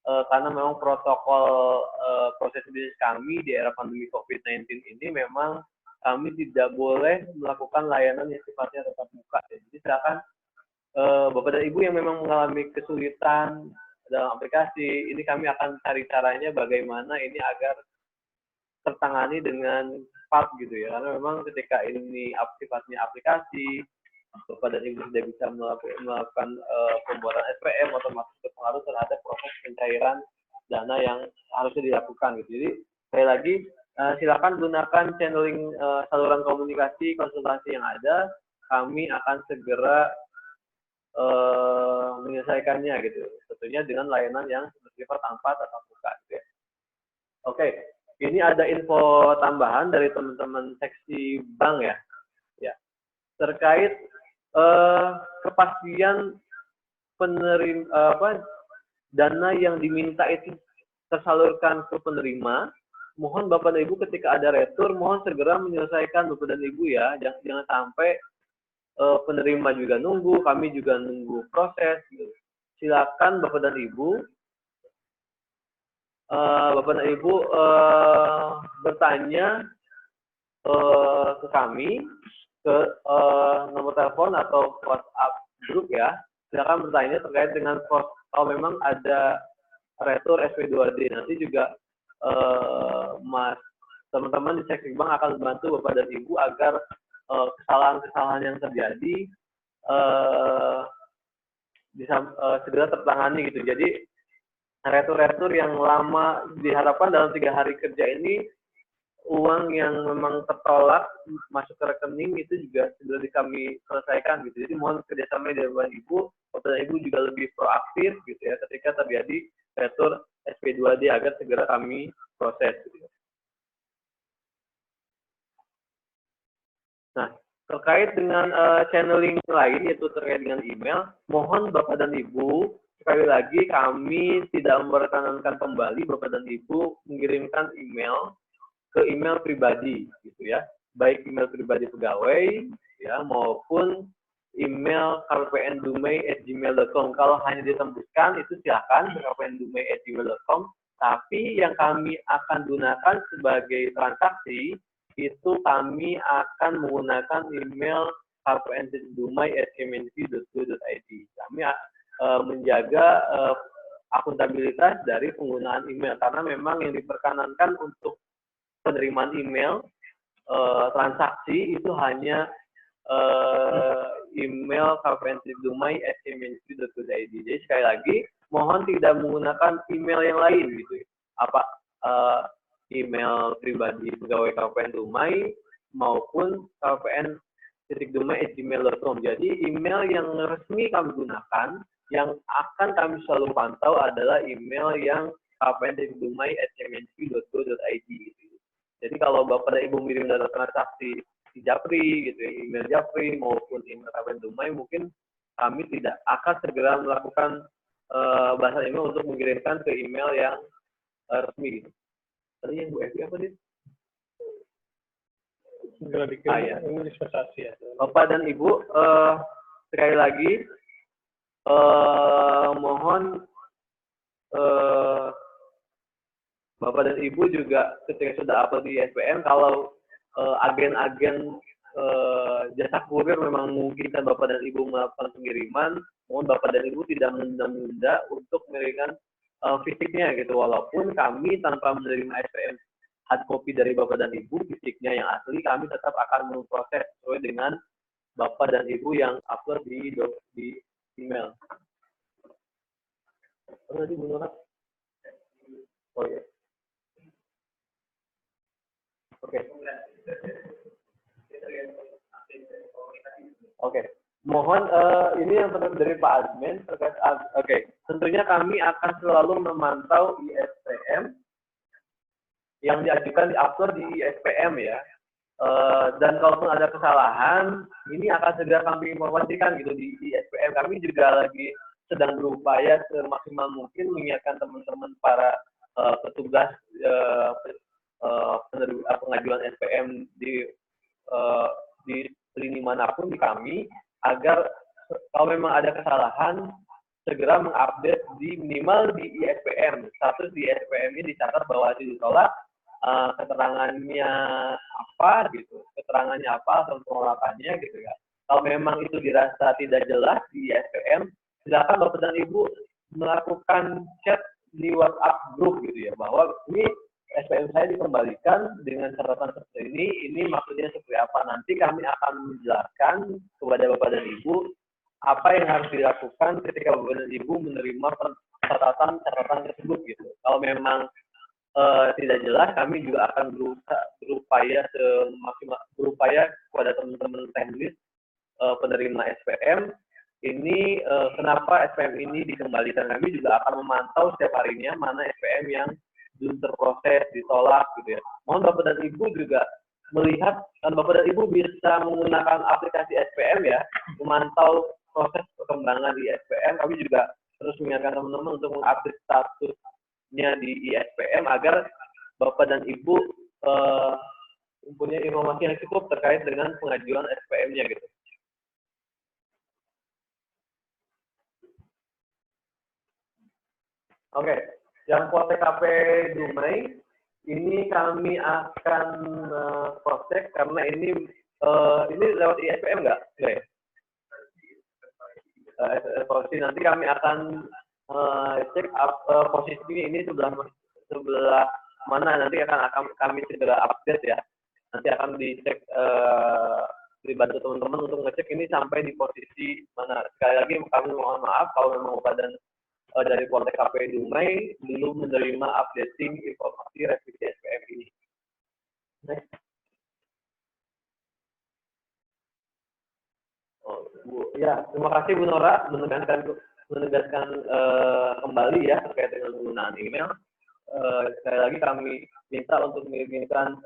S11: karena memang protokol proses bisnis kami di era pandemi COVID-19 ini memang kami tidak boleh melakukan layanan yang sifatnya tatap muka. Jadi silakan Bapak dan Ibu yang memang mengalami kesulitan dalam aplikasi, ini kami akan cari caranya bagaimana ini agar tertangani dengan cepat gitu ya. Karena memang ketika ini sifatnya aplikasi, Bapak dan Ibu sudah bisa melakukan pembuatan SPM, otomatis berpengaruh terhadap proses pencairan dana yang harusnya dilakukan gitu. Jadi sekali lagi silakan gunakan channeling saluran komunikasi konsultasi yang ada. Kami akan segera menyelesaikannya gitu. Tentunya dengan layanan yang bersifat tanpa tatap muka gitu ya. Oke. ini ada info tambahan dari teman-teman seksi bank ya, terkait kepastian dana yang diminta itu tersalurkan ke penerima. Mohon Bapak dan Ibu ketika ada retur, mohon segera menyelesaikan Bapak dan Ibu ya, jangan sampai penerima juga nunggu, kami juga nunggu proses. Gitu. Silakan Bapak dan Ibu, bertanya ke kami, ke nomor telepon atau WhatsApp grup ya. Silakan bertanya terkait dengan kalau memang ada retur SP2D. Nanti juga teman-teman di seksi bank akan membantu Bapak dan Ibu agar kesalahan-kesalahan yang terjadi bisa segera tertangani gitu. Jadi retur-retur yang lama diharapkan dalam 3 hari kerja ini uang yang memang tertolak masuk ke rekening itu juga sudah kami selesaikan gitu. Jadi mohon kerjasama dari Bapak Ibu, Bapak Ibu juga lebih proaktif gitu ya ketika terjadi retur SP2D agar segera kami proses. Gitu. Nah, terkait dengan channeling lain yaitu terkait dengan email, mohon Bapak dan Ibu sekali lagi kami tidak memperkenankan kembali Bapak dan Ibu mengirimkan email ke email pribadi gitu ya, baik email pribadi pegawai ya maupun email kppndumai@gmail.com. Kalau hanya ditembuskan itu silakan kppndumai@gmail.com, tapi yang kami akan gunakan sebagai transaksi itu kami akan menggunakan email kppndumai@kemenq.go.id. Kami menjaga akuntabilitas dari penggunaan email karena memang yang diperkenankan untuk penerimaan email transaksi itu hanya email kppndumai@kemenq.go.id. Jadi sekali lagi mohon tidak menggunakan email yang lain gitu. Email pribadi pegawai KPN Dumai maupun kppn.dumai@gmail.com. Jadi email yang resmi kami gunakan yang akan kami selalu pantau adalah email yang kppn.dumai@kemenq.go.id gitu. Jadi kalau Bapak dan Ibu mengirim data transaksi di Japri gitu ya, email Japri maupun email KPN Dumai, mungkin kami tidak akan segera melakukan bahasan email untuk mengirimkan ke email yang resmi gitu. Tadi yang Bu Evi apa, Dit?
S1: Segera dikirim, ini dispensasi ya.
S11: Bapak dan Ibu, sekali lagi, mohon Bapak dan Ibu juga ketika sudah upload di SPM, kalau agen-agen jasa kurir memang memungkinkan Bapak dan Ibu melakukan pengiriman, mohon Bapak dan Ibu tidak menunda-nunda untuk mengirimkan fisiknya gitu, walaupun kami tanpa menerima SPM hard copy dari Bapak dan Ibu, fisiknya yang asli kami tetap akan memproses sesuai dengan Bapak dan Ibu yang upload di email. Tadi benar? Oh ya. Oke. Oke. Mohon ini yang dari Pak Admin terkait. Oke. Tentunya kami akan selalu memantau ISPM yang diajukan diupload di ISPM ya. Dan kalaupun ada kesalahan, ini akan segera kami informasikan gitu di ISPM. Kami juga lagi sedang berupaya semaksimal mungkin mengingatkan teman-teman para petugas pengajuan SPM di lini manapun di kami, agar kalau memang ada kesalahan segera mengupdate di minimal di ISPM. Status di ISPM ini dicatat bahwa ditolak, keterangannya apa gitu, keterangannya apa atau penolakannya gitu ya. Kalau memang itu dirasa tidak jelas di ISPM, silakan Bapak dan Ibu melakukan chat di WhatsApp group gitu ya, bahwa ini SPM saya dikembalikan dengan catatan seperti ini maksudnya seperti apa. Nanti kami akan menjelaskan kepada Bapak dan Ibu apa yang harus dilakukan ketika Bapak dan Ibu menerima catatan tersebut gitu. Kalau memang tidak jelas, kami juga akan berupaya kepada teman-teman teknis penerima SPM ini kenapa SPM ini dikembalikan. Kami juga akan memantau setiap harinya mana SPM yang belum terproses, ditolak gitu ya. Mohon Bapak dan Ibu juga melihat, Bapak dan Ibu bisa menggunakan aplikasi SPM ya, memantau proses perkembangan di SPM. Kami juga terus mengingatkan teman-teman untuk mengupdate statusnya di ISPM agar Bapak dan Ibu mempunyai informasi yang cukup terkait dengan pengajuan SPM-nya gitu. Oke, yang Poltek KP Dumai ini kami akan cross-check karena ini lewat ISPM nggak? Oke. Nanti kami akan cek posisi ini sebelah mana, nanti akan kami segera update ya. Nanti akan dicek, dibantu teman-teman untuk ngecek ini sampai di posisi mana. Sekali lagi kami mohon maaf kalau memang badan dari Poltek KP Dumai belum menerima updating informasi revisi SPM ini. Next. Ya, terima kasih Bu Nora menegaskan kembali ya terkait dengan penggunaan email. Sekali lagi kami minta untuk mengirimkan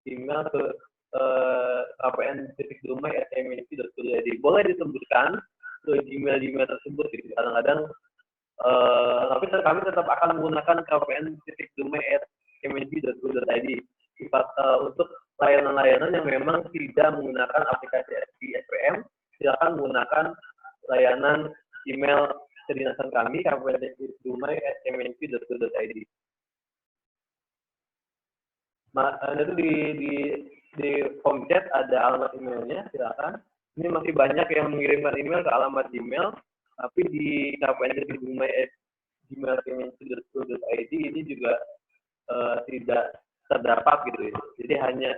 S11: email ke kpn.dumai@mnc.go.id. Boleh ditembuskan ke Gmail tersebut gitu. Kadang-kadang tapi kami tetap akan menggunakan kpn.dumai@mnc.go.id untuk layanan-layanan yang memang tidak menggunakan aplikasi SPM. Silakan menggunakan layanan email kedinasan kami kpn.dumai@mnc.go.id. Itu di form chat ada alamat emailnya, silakan. Ini masih banyak yang mengirimkan email ke alamat Gmail, tapi di kpn.dumai@gmail.mnc.go.id ini juga tidak terdapat gitu ya. Jadi hanya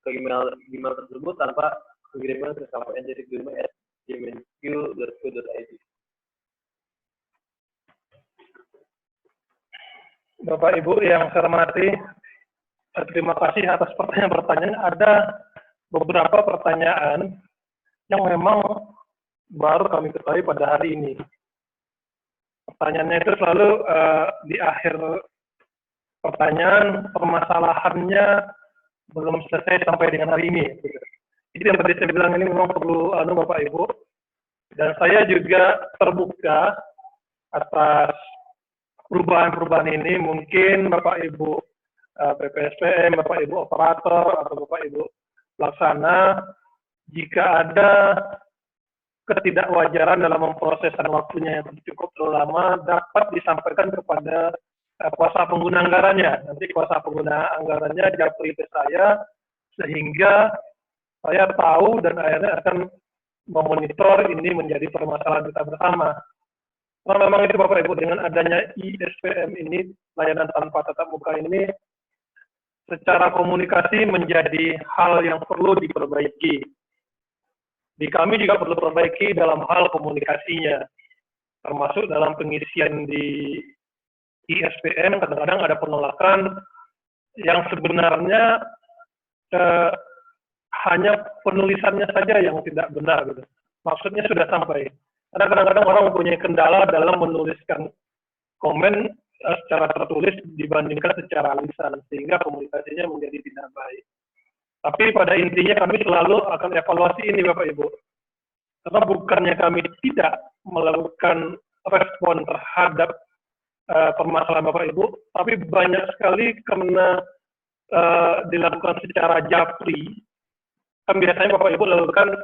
S11: ke email tersebut tanpa mengirimkan ke kpn.dumai@gmail.co.id.
S1: Bapak Ibu yang saya hormati, terima kasih atas pertanyaan-pertanyaan. Ada beberapa pertanyaan yang memang baru kami ketahui pada hari ini. Pertanyaannya itu selalu di akhir pertanyaan, permasalahannya belum selesai sampai dengan hari ini. Jadi yang tadi saya bilang ini memang perlu Bapak Ibu, dan saya juga terbuka atas perubahan-perubahan ini. Mungkin Bapak Ibu PPSPM, Bapak Ibu operator, atau Bapak Ibu pelaksana, jika ada ketidakwajaran dalam memproses dan waktunya yang cukup terlalu lama, dapat disampaikan kepada kuasa pengguna anggarannya. Nanti kuasa pengguna anggarannya japri ke saya, sehingga saya tahu dan akhirnya akan memonitor ini menjadi permasalahan kita bersama. Karena memang itu Bapak Ibu, dengan adanya ISPM ini, layanan tanpa tatap muka ini, secara komunikasi menjadi hal yang perlu diperbaiki. Di kami juga perlu perbaiki dalam hal komunikasinya, termasuk dalam pengisian di ISPM. Kadang-kadang ada penolakan yang sebenarnya hanya penulisannya saja yang tidak benar gitu. Maksudnya sudah sampai. Karena kadang-kadang orang mempunyai kendala dalam menuliskan komen secara tertulis dibandingkan secara lisan, sehingga komunikasinya menjadi tidak baik. Tapi pada intinya kami selalu akan evaluasi ini Bapak Ibu. Karena bukannya kami tidak melakukan respon terhadap permasalahan Bapak Ibu, tapi banyak sekali karena dilakukan secara japri. Kan biasanya Bapak Ibu lakukan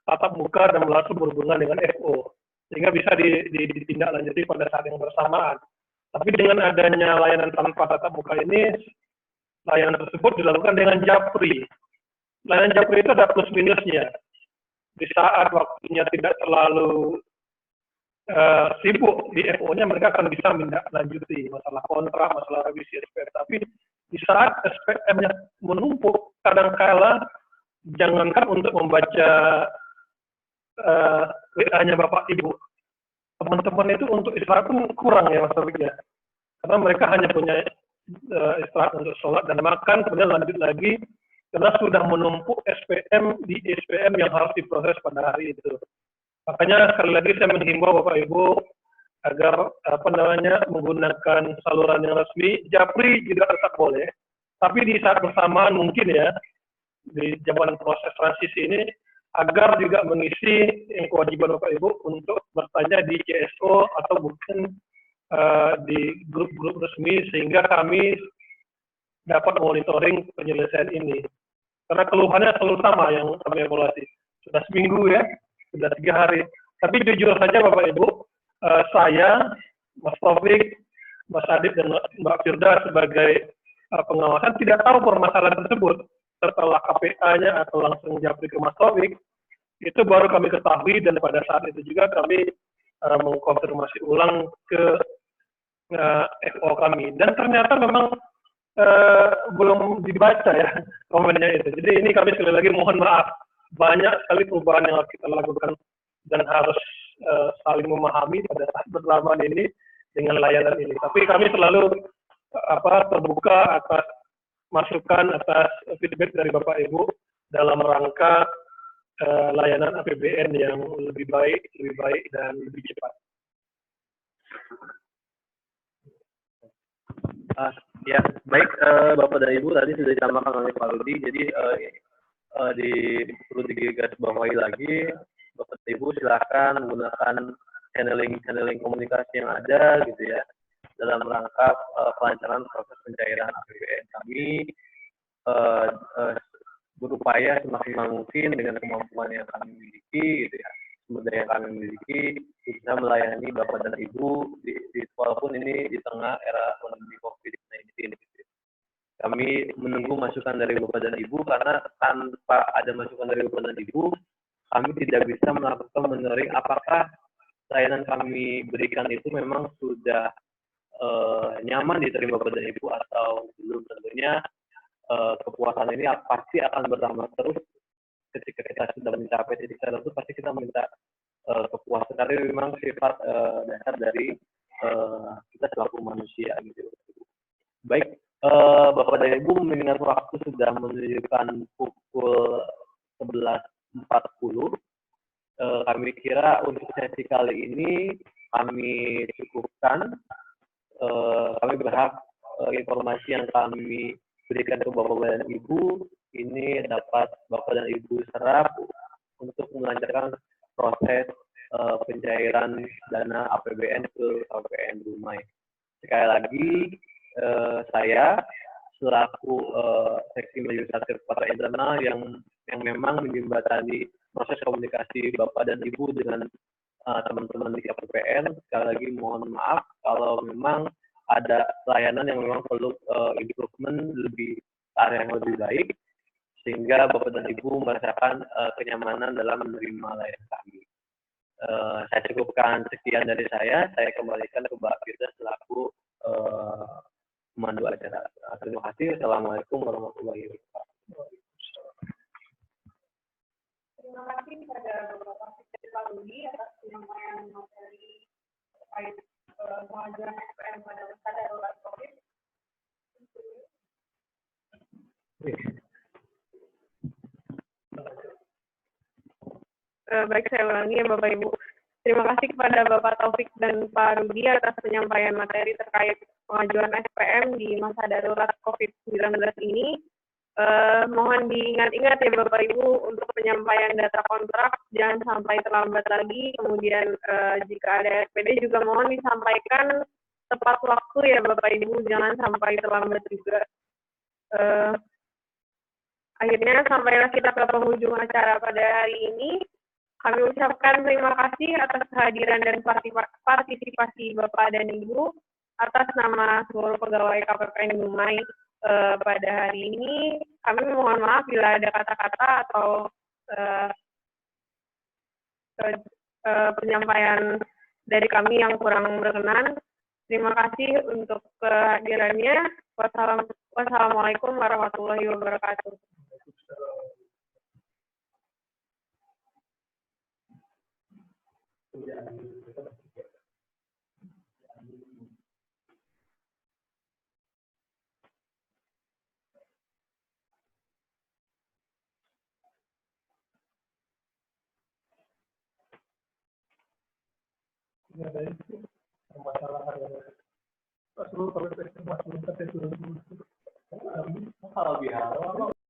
S1: tatap muka dan langsung berhubungan dengan FO, sehingga bisa ditindaklanjuti pada saat yang bersamaan. Tapi dengan adanya layanan tanpa tatap muka ini, layanan tersebut dilakukan dengan japri. Layanan japri itu ada plus minusnya. Di saat waktunya tidak terlalu sibuk di FO-nya, mereka akan bisa menindaklanjuti masalah kontrak, masalah revisi SPM. Tapi di saat SPM-nya menumpuk, kadang-kala jangankan untuk membaca WA-nya Bapak Ibu, teman-teman itu untuk istirahat pun kurang ya Mas Taufik ya. Karena mereka hanya punya istirahat untuk sholat dan makan, kemudian lanjut lagi, karena sudah menumpuk SPM di SPM yang harus diproses pada hari itu. Makanya sekali lagi saya menghimbau Bapak Ibu, agar menggunakan saluran yang resmi. Japri juga tetap boleh, tapi di saat bersamaan mungkin ya di zaman proses transisi ini agar juga mengisi kewajiban Bapak Ibu untuk bertanya di CSO atau mungkin di grup-grup resmi sehingga kami dapat monitoring penyelesaian ini. Karena keluhannya selalu sama yang kami evaluasi. Sudah seminggu ya, sudah 3 hari. Tapi jujur saja Bapak Ibu, saya, Mas Taufik, Mas Adit, dan Mbak Firda sebagai pengawasan tidak tahu permasalahan tersebut. Setelah KPA-nya atau langsung japri ke Mas Taufik, itu baru kami ketahui dan pada saat itu juga kami mengkonfirmasi ulang ke FO kami. Dan ternyata memang belum dibaca ya komennya itu. Jadi ini kami sekali lagi mohon maaf. Banyak sekali perubahan yang harus kita lakukan dan harus saling memahami pada saat bersamaan ini dengan layanan ini. Tapi kami selalu terbuka atas masukan, atas feedback dari Bapak Ibu dalam rangka layanan APBN yang lebih baik dan lebih cepat.
S11: Ya, baik Bapak dan Ibu tadi sudah ditambahkan oleh Pak Rudi. Jadi perlu digarisbawahi lagi, Bapak dan Ibu silakan menggunakan channeling komunikasi yang ada gitu ya dalam rangka pelancaran proses pencairan APBN kami. Berupaya semaksimal mungkin dengan kemampuan yang kami miliki gitu ya, sumber daya yang kami miliki bisa melayani Bapak dan Ibu walaupun ini di tengah era pandemi COVID-19 gitu. Kami menunggu masukan dari Bapak dan Ibu karena tanpa ada masukan dari Bapak dan Ibu kami tidak bisa melakukan monitoring apakah layanan kami berikan itu memang sudah nyaman diterima Bapak dan Ibu atau belum. Tentunya kepuasan ini pasti akan bertambah terus ketika kita sudah mencapai titik tertentu. Pasti kita minta kepuasan karena memang sifat dasar dari kita selaku manusia gitu. Baik, Bapak dan Ibu mengingat waktu sudah menunjukkan pukul 11.40. Kami kira untuk sesi kali ini kami cukupkan. Kami berharap informasi yang kami berikan ke Bapak dan Ibu ini dapat Bapak dan Ibu serap untuk melancarkan proses pencairan dana APBN ke KPN Dumai. Sekali lagi saya selaku seksi legislatif partai internal yang memang menjembatani proses komunikasi Bapak dan Ibu dengan teman-teman di KPPN. Sekali lagi mohon maaf kalau memang ada layanan yang memang perlu improvement lebih area yang lebih baik sehingga Bapak dan Ibu merasakan kenyamanan dalam menerima layanan kami. Saya cukupkan sekian dari saya kembalikan ke Mbak Firda selaku pemandu acara. Terima kasih. Assalamualaikum warahmatullahi wabarakatuh.
S2: Terima kasih kepada Bapak Sekjen Pak Rudi atas penyampaian materi terkait pengajuan SPM pada masa darurat COVID. Baik, saya ulangi ya Bapak Ibu. Terima kasih kepada Bapak Taufik dan Pak Rudi atas penyampaian materi terkait pengajuan SPM di masa darurat COVID-19 ini. Mohon diingat-ingat ya Bapak Ibu untuk penyampaian data kontrak jangan sampai terlambat lagi. Kemudian jika ada SPD juga mohon disampaikan tepat waktu ya Bapak Ibu, jangan sampai terlambat juga. Akhirnya sampailah kita ke penghujung acara pada hari ini. Kami ucapkan terima kasih atas kehadiran dan partisipasi Bapak dan Ibu atas nama seluruh pegawai KPPN Dumai. Pada hari ini kami mohon maaf bila ada kata-kata atau penyampaian dari kami yang kurang berkenan. Terima kasih untuk kehadirannya. Wassalamualaikum warahmatullahi wabarakatuh.
S1: Ya, baik. permasalahan yang seluruh kalau kita masih halal bihalal